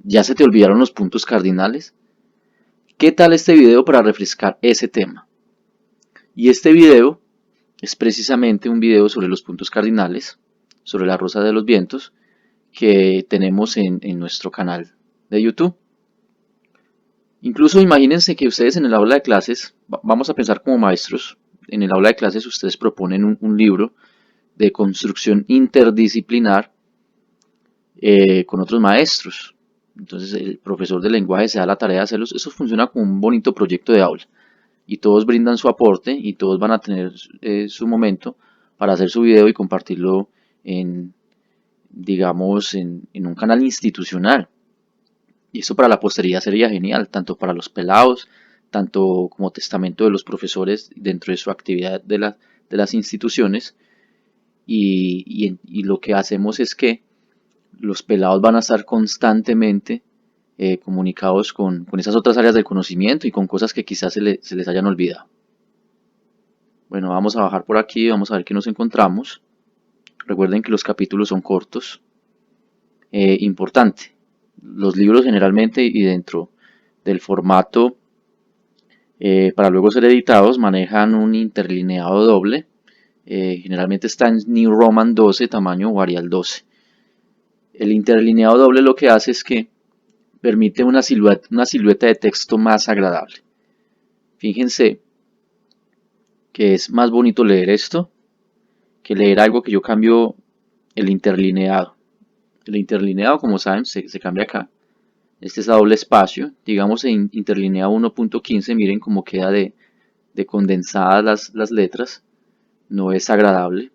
¿Ya se te olvidaron los puntos cardinales? ¿Qué tal este video para refrescar ese tema? Y este video es precisamente un video sobre los puntos cardinales, sobre la rosa de los vientos, que tenemos en nuestro canal de YouTube. Incluso imagínense que ustedes en el aula de clases, vamos a pensar como maestros, en el aula de clases ustedes proponen un libro de construcción interdisciplinar con otros maestros. Entonces el profesor de lenguaje se da la tarea de hacerlos. Eso funciona como un bonito proyecto de aula. Y todos brindan su aporte y todos van a tener su momento para hacer su video y compartirlo en, digamos, en un canal institucional. Y eso para la posteridad sería genial, tanto para los pelados, tanto como testamento de los profesores dentro de su actividad de las instituciones. Y lo que hacemos es que los pelados van a estar constantemente comunicados con esas otras áreas del conocimiento y con cosas que quizás se les hayan olvidado. Bueno, vamos a bajar por aquí, vamos a ver qué nos encontramos. Recuerden que los capítulos son cortos. Importante, los libros generalmente y dentro del formato para luego ser editados manejan un interlineado doble. Generalmente está en New Roman 12, tamaño o Arial 12. El interlineado doble lo que hace es que permite una silueta de texto más agradable. Fíjense que es más bonito leer esto que leer algo que yo cambio el interlineado. El interlineado, como saben, se cambia acá. Este es a doble espacio. Digamos en interlineado 1.15, miren cómo queda de condensadas las letras. No es agradable.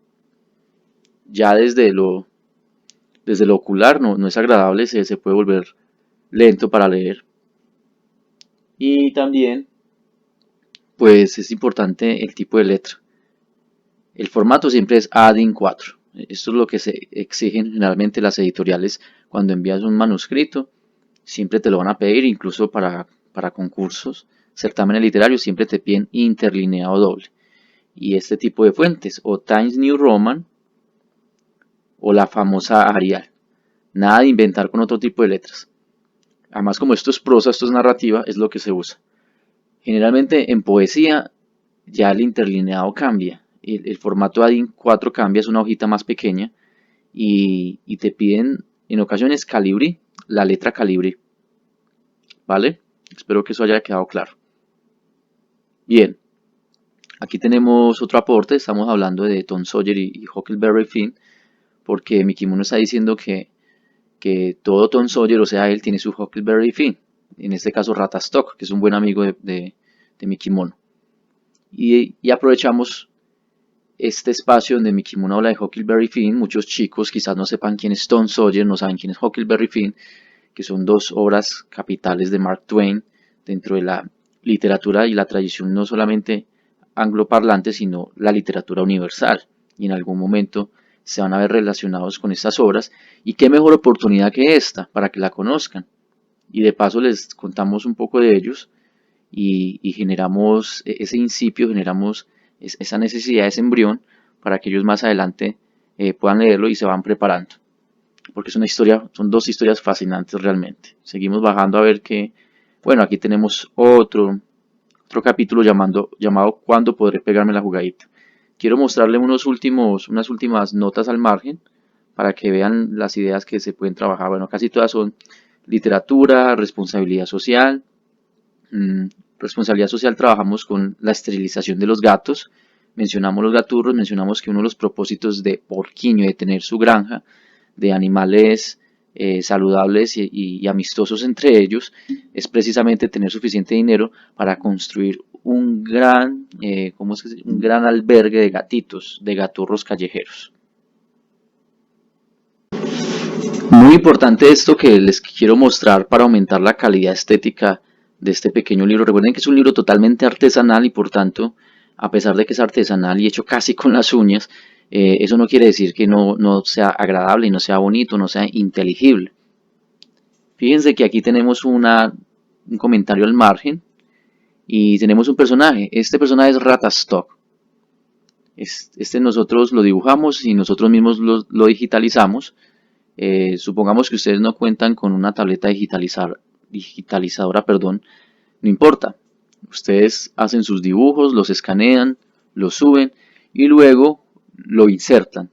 Ya desde lo ocular no es agradable, se puede volver lento para leer. Y también, pues es importante el tipo de letra. El formato siempre es ADIN 4. Esto es lo que se exigen generalmente las editoriales cuando envías un manuscrito. Siempre te lo van a pedir, incluso para concursos, certámenes literarios, siempre te piden interlineado doble. Y este tipo de fuentes, o Times New Roman, o la famosa Arial. Nada de inventar con otro tipo de letras. Además, como esto es prosa, esto es narrativa, es lo que se usa. Generalmente en poesía ya el interlineado cambia. El formato ADIN 4 cambia, es una hojita más pequeña. Y te piden en ocasiones Calibri, la letra Calibri. ¿Vale? Espero que eso haya quedado claro. Bien. Aquí tenemos otro aporte. Estamos hablando de Tom Sawyer y Huckleberry Finn. Porque Mickey Mouse está diciendo que todo Tom Sawyer, o sea, él tiene su Huckleberry Finn. En este caso Ratastock, que es un buen amigo de Mickey Mono. Y aprovechamos este espacio donde Mickey Mono habla de Huckleberry Finn. Muchos chicos quizás no sepan quién es Tom Sawyer, no saben quién es Huckleberry Finn, que son dos obras capitales de Mark Twain dentro de la literatura y la tradición no solamente angloparlante, sino la literatura universal. Y en algún momento se van a ver relacionados con estas obras. Y qué mejor oportunidad que esta para que la conozcan. Y de paso les contamos un poco de ellos y generamos ese incipio, generamos esa necesidad, ese embrión, para que ellos más adelante puedan leerlo y se van preparando. Porque es una historia, son dos historias fascinantes realmente. Seguimos bajando a ver que, bueno, aquí tenemos otro capítulo llamado ¿Cuándo podré pegarme la jugadita? Quiero mostrarle unas últimas notas al margen para que vean las ideas que se pueden trabajar. Bueno, casi todas son literatura, responsabilidad social. Responsabilidad social trabajamos con la esterilización de los gatos. Mencionamos los gaturros, mencionamos que uno de los propósitos de Porquiño, de tener su granja de animales saludables y amistosos entre ellos, es precisamente tener suficiente dinero para construir un gran albergue de gatitos, de gaturros callejeros. Muy importante esto que les quiero mostrar para aumentar la calidad estética de este pequeño libro. Recuerden que es un libro totalmente artesanal y por tanto, a pesar de que es artesanal y hecho casi con las uñas, eso no quiere decir que no sea agradable, no sea bonito, no sea inteligible. Fíjense que aquí tenemos un comentario al margen y tenemos un personaje. Este personaje es Ratastock. Este nosotros lo dibujamos y nosotros mismos lo digitalizamos. Supongamos que ustedes no cuentan con una tableta digitalizadora, no importa. Ustedes hacen sus dibujos, los escanean, los suben y luego lo insertan.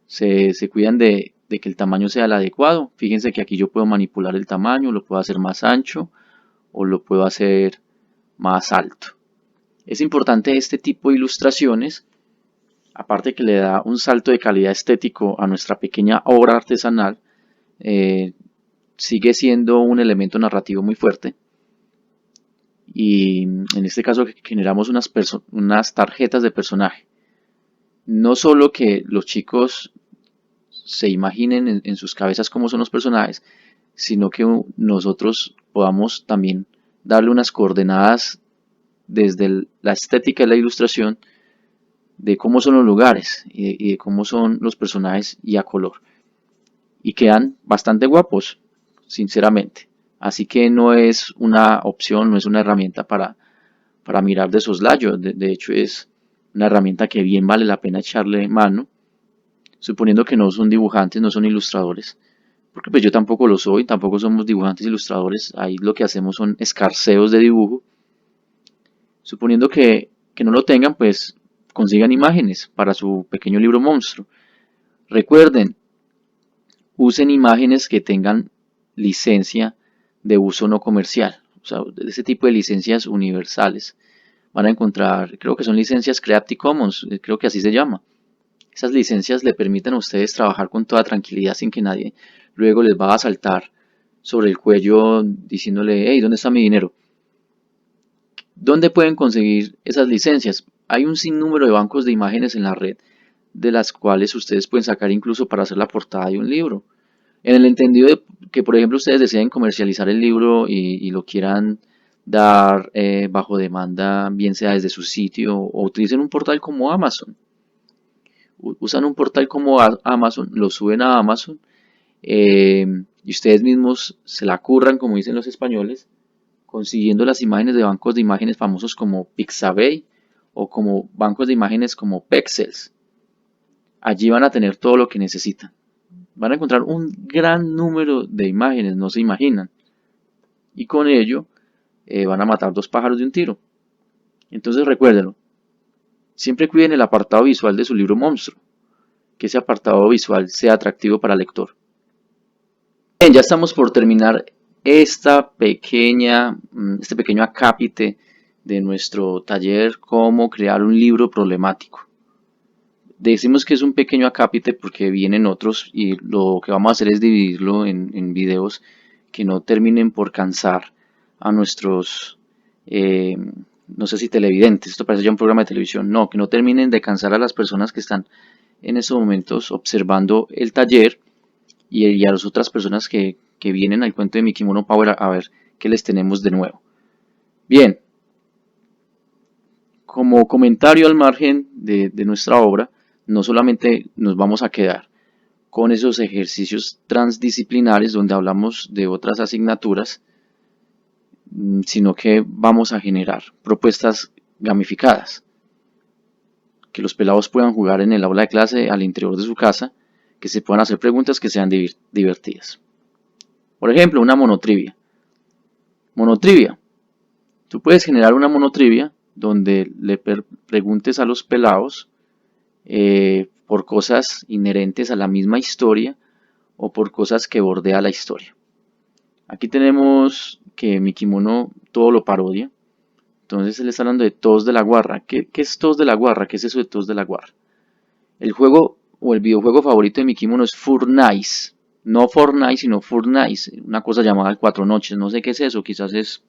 Se cuidan de de que el tamaño sea el adecuado. Fíjense que aquí yo puedo manipular el tamaño, lo puedo hacer más ancho o lo puedo hacer más alto. Es importante este tipo de ilustraciones, aparte que le da un salto de calidad estético a nuestra pequeña obra artesanal, sigue siendo un elemento narrativo muy fuerte. Y en este caso generamos unas tarjetas de personaje. No solo que los chicos se imaginen en sus cabezas cómo son los personajes, sino que nosotros podamos también darle unas coordenadas desde la estética de la ilustración de cómo son los lugares y de cómo son los personajes y a color. Y quedan bastante guapos, sinceramente. Así que no es una opción, no es una herramienta para mirar de soslayo. De hecho es una herramienta que bien vale la pena echarle mano, suponiendo que no son dibujantes, no son ilustradores. Porque pues yo tampoco lo soy, tampoco somos dibujantes ilustradores. Ahí lo que hacemos son escarceos de dibujo. Suponiendo que no lo tengan, pues consigan imágenes para su pequeño libro monstruo. Recuerden, usen imágenes que tengan licencia de uso no comercial, o sea, de ese tipo de licencias universales. Van a encontrar, creo que son licencias Creative Commons, creo que así se llama. Esas licencias le permiten a ustedes trabajar con toda tranquilidad sin que nadie luego les va a saltar sobre el cuello diciéndole, hey, ¿dónde está mi dinero? ¿Dónde pueden conseguir esas licencias? Hay un sinnúmero de bancos de imágenes en la red, de las cuales ustedes pueden sacar incluso para hacer la portada de un libro. En el entendido de que, por ejemplo, ustedes deseen comercializar el libro y lo quieran dar bajo demanda, bien sea desde su sitio o utilicen un portal como Amazon. Usan un portal como Amazon, lo suben a Amazon y ustedes mismos se la curran, como dicen los españoles, consiguiendo las imágenes de bancos de imágenes famosos como Pixabay o como bancos de imágenes como Pexels. Allí van a tener todo lo que necesitan. Van a encontrar un gran número de imágenes, no se imaginan. Y con ello van a matar dos pájaros de un tiro. Entonces recuérdenlo. Siempre cuiden el apartado visual de su libro monstruo. Que ese apartado visual sea atractivo para el lector. Bien, ya estamos por terminar este pequeño acápite de nuestro taller Cómo crear un libro problemático. Decimos que es un pequeño acápite porque vienen otros y lo que vamos a hacer es dividirlo en videos que no terminen por cansar a nuestros, no sé si televidentes, esto parece ya un programa de televisión, no, que no terminen de cansar a las personas que están en esos momentos observando el taller y a las otras personas que vienen al cuento de Mi Kimono Power a ver qué les tenemos de nuevo. Bien, como comentario al margen de nuestra obra, no solamente nos vamos a quedar con esos ejercicios transdisciplinares donde hablamos de otras asignaturas, sino que vamos a generar propuestas gamificadas, que los pelados puedan jugar en el aula de clase al interior de su casa, que se puedan hacer preguntas que sean divertidas. Por ejemplo, una monotrivia. Monotrivia. Tú puedes generar una monotrivia donde le preguntes a los pelados por cosas inherentes a la misma historia o por cosas que bordea la historia. Aquí tenemos que Mi Kimono todo lo parodia. Entonces él está hablando de Tos de la Guarra. ¿Qué es Tos de la Guarra? ¿Qué es eso de Tos de la Guarra? El juego o el videojuego favorito de Mi Kimono es Furnice. No Fortnite, sino Furnice. Una cosa llamada el Cuatro Noches. No sé qué es eso. Quizás es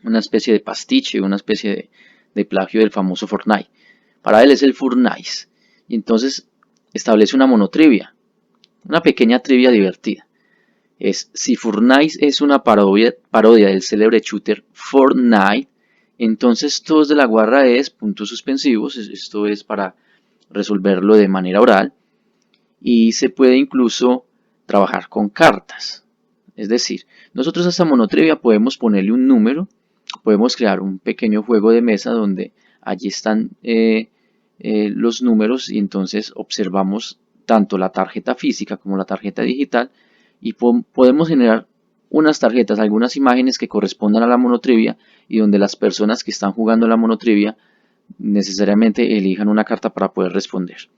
una especie de pastiche, una especie de plagio del famoso Fortnite. Para él es el Furnice. Y entonces establece una monotrivia. Una pequeña trivia divertida. Es si Fortnite es una parodia del célebre shooter Fortnite, entonces Tos de la Guarra es puntos suspensivos. Esto es para resolverlo de manera oral. Y se puede incluso trabajar con cartas. Es decir, nosotros a esta monotrivia podemos ponerle un número, podemos crear un pequeño juego de mesa donde allí están los números y entonces observamos tanto la tarjeta física como la tarjeta digital y podemos generar unas tarjetas, algunas imágenes que correspondan a la monotrivia y donde las personas que están jugando la monotrivia necesariamente elijan una carta para poder responder.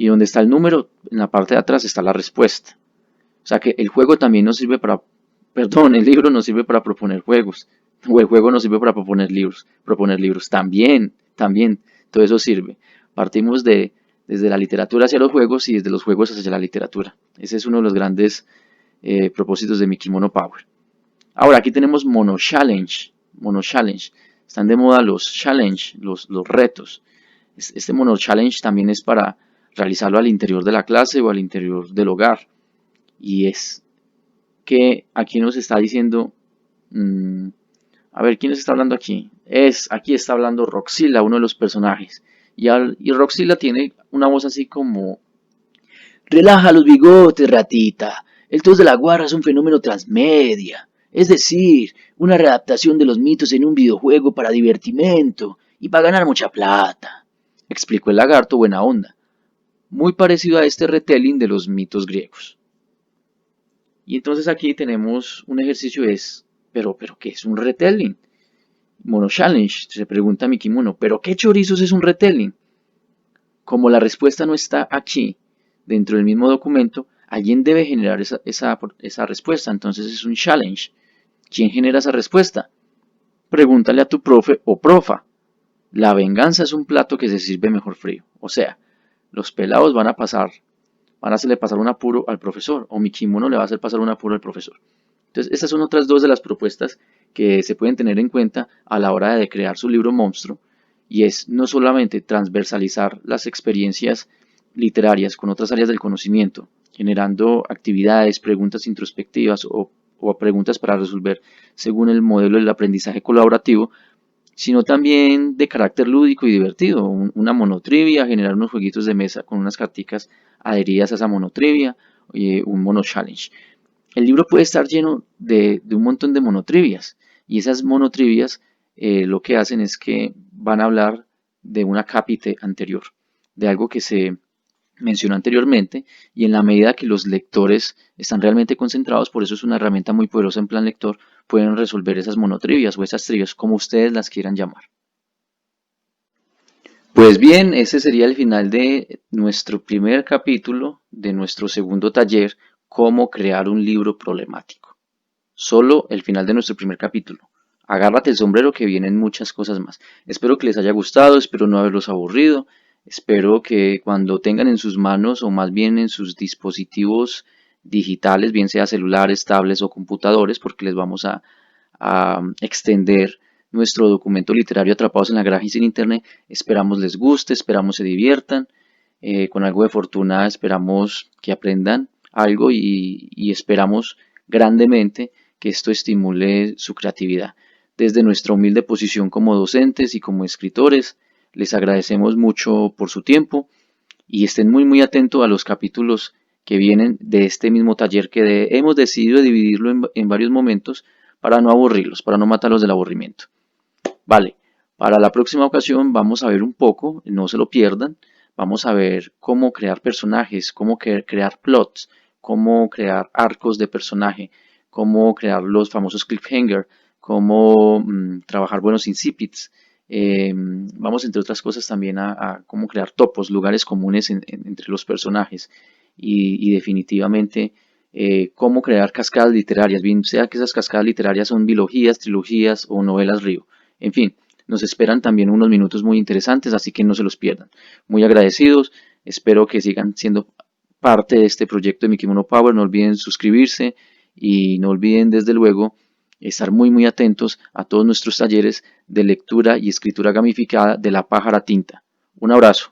y donde está el número, en la parte de atrás está la respuesta. O sea que el juego también nos sirve para, perdón, el libro nos sirve para proponer juegos, o el juego nos sirve para proponer libros, también, todo eso sirve. Partimos desde la literatura hacia los juegos y desde los juegos hacia la literatura. Ese es uno de los grandes propósitos de Mickey Mono Power. Ahora aquí tenemos Mono Challenge. Mono Challenge. Están de moda los challenge, los retos. Este Mono Challenge también es para realizarlo al interior de la clase o al interior del hogar. Y es que aquí nos está diciendo, a ver, ¿quién nos está hablando aquí? Aquí está hablando Roxila, uno de los personajes. Y Roxila tiene una voz así como: relaja los bigotes, ratita. El tos de la guarra es un fenómeno transmedia. Es decir, una readaptación de los mitos en un videojuego para divertimento y para ganar mucha plata, explicó el lagarto buena onda, muy parecido a este retelling de los mitos griegos. Y entonces aquí tenemos un ejercicio pero ¿qué es un retelling? Mono Challenge, se pregunta Mickey Mono, ¿pero qué chorizos es un retelling? Como la respuesta no está aquí, dentro del mismo documento, alguien debe generar esa respuesta, entonces es un challenge. ¿Quién genera esa respuesta? Pregúntale a tu profe o profa. La venganza es un plato que se sirve mejor frío. O sea, los pelados van a hacerle pasar un apuro al profesor, o Mickey Mono le va a hacer pasar un apuro al profesor. Entonces, estas son otras dos de las propuestas que se pueden tener en cuenta a la hora de crear su libro monstruo, y es no solamente transversalizar las experiencias literarias con otras áreas del conocimiento, generando actividades, preguntas introspectivas o preguntas para resolver según el modelo del aprendizaje colaborativo, sino también de carácter lúdico y divertido, una monotrivia, generar unos jueguitos de mesa con unas carticas adheridas a esa monotrivia, un mono challenge. El libro puede estar lleno de un montón de monotrivias, y esas monotrivias lo que hacen es que van a hablar de una cápite anterior, de algo que se mencionó anteriormente, y en la medida que los lectores están realmente concentrados, por eso es una herramienta muy poderosa en plan lector, pueden resolver esas monotrivias o esas trivias, como ustedes las quieran llamar. Pues bien, ese sería el final de nuestro primer capítulo de nuestro segundo taller, cómo crear un libro problemático. Solo el final de nuestro primer capítulo. Agárrate el sombrero que vienen muchas cosas más. Espero que les haya gustado, espero no haberlos aburrido. Espero que cuando tengan en sus manos o más bien en sus dispositivos digitales, bien sea celulares, tablets o computadores, porque les vamos a extender nuestro documento literario Atrapados en la Garaje y sin Internet, esperamos les guste, esperamos se diviertan, con algo de fortuna esperamos que aprendan algo y esperamos grandemente que esto estimule su creatividad. Desde nuestra humilde posición como docentes y como escritores, les agradecemos mucho por su tiempo y estén muy atentos a los capítulos que vienen de este mismo taller que hemos decidido dividirlo en varios momentos para no aburrirlos, para no matarlos del aburrimiento. Vale, para la próxima ocasión vamos a ver un poco, no se lo pierdan, vamos a ver cómo crear personajes, cómo crear plots, cómo crear arcos de personaje, cómo crear los famosos cliffhanger, cómo trabajar buenos incipits. Vamos entre otras cosas también a cómo crear topos, lugares comunes entre los personajes y definitivamente cómo crear cascadas literarias, bien sea que esas cascadas literarias son bilogías, trilogías o novelas río. En fin, nos esperan también unos minutos muy interesantes, así que no se los pierdan. Muy agradecidos, espero que sigan siendo parte de este proyecto de Mickey Mono Power, no olviden suscribirse y no olviden desde luego estar muy atentos a todos nuestros talleres de lectura y escritura gamificada de La Pájara Tinta. Un abrazo.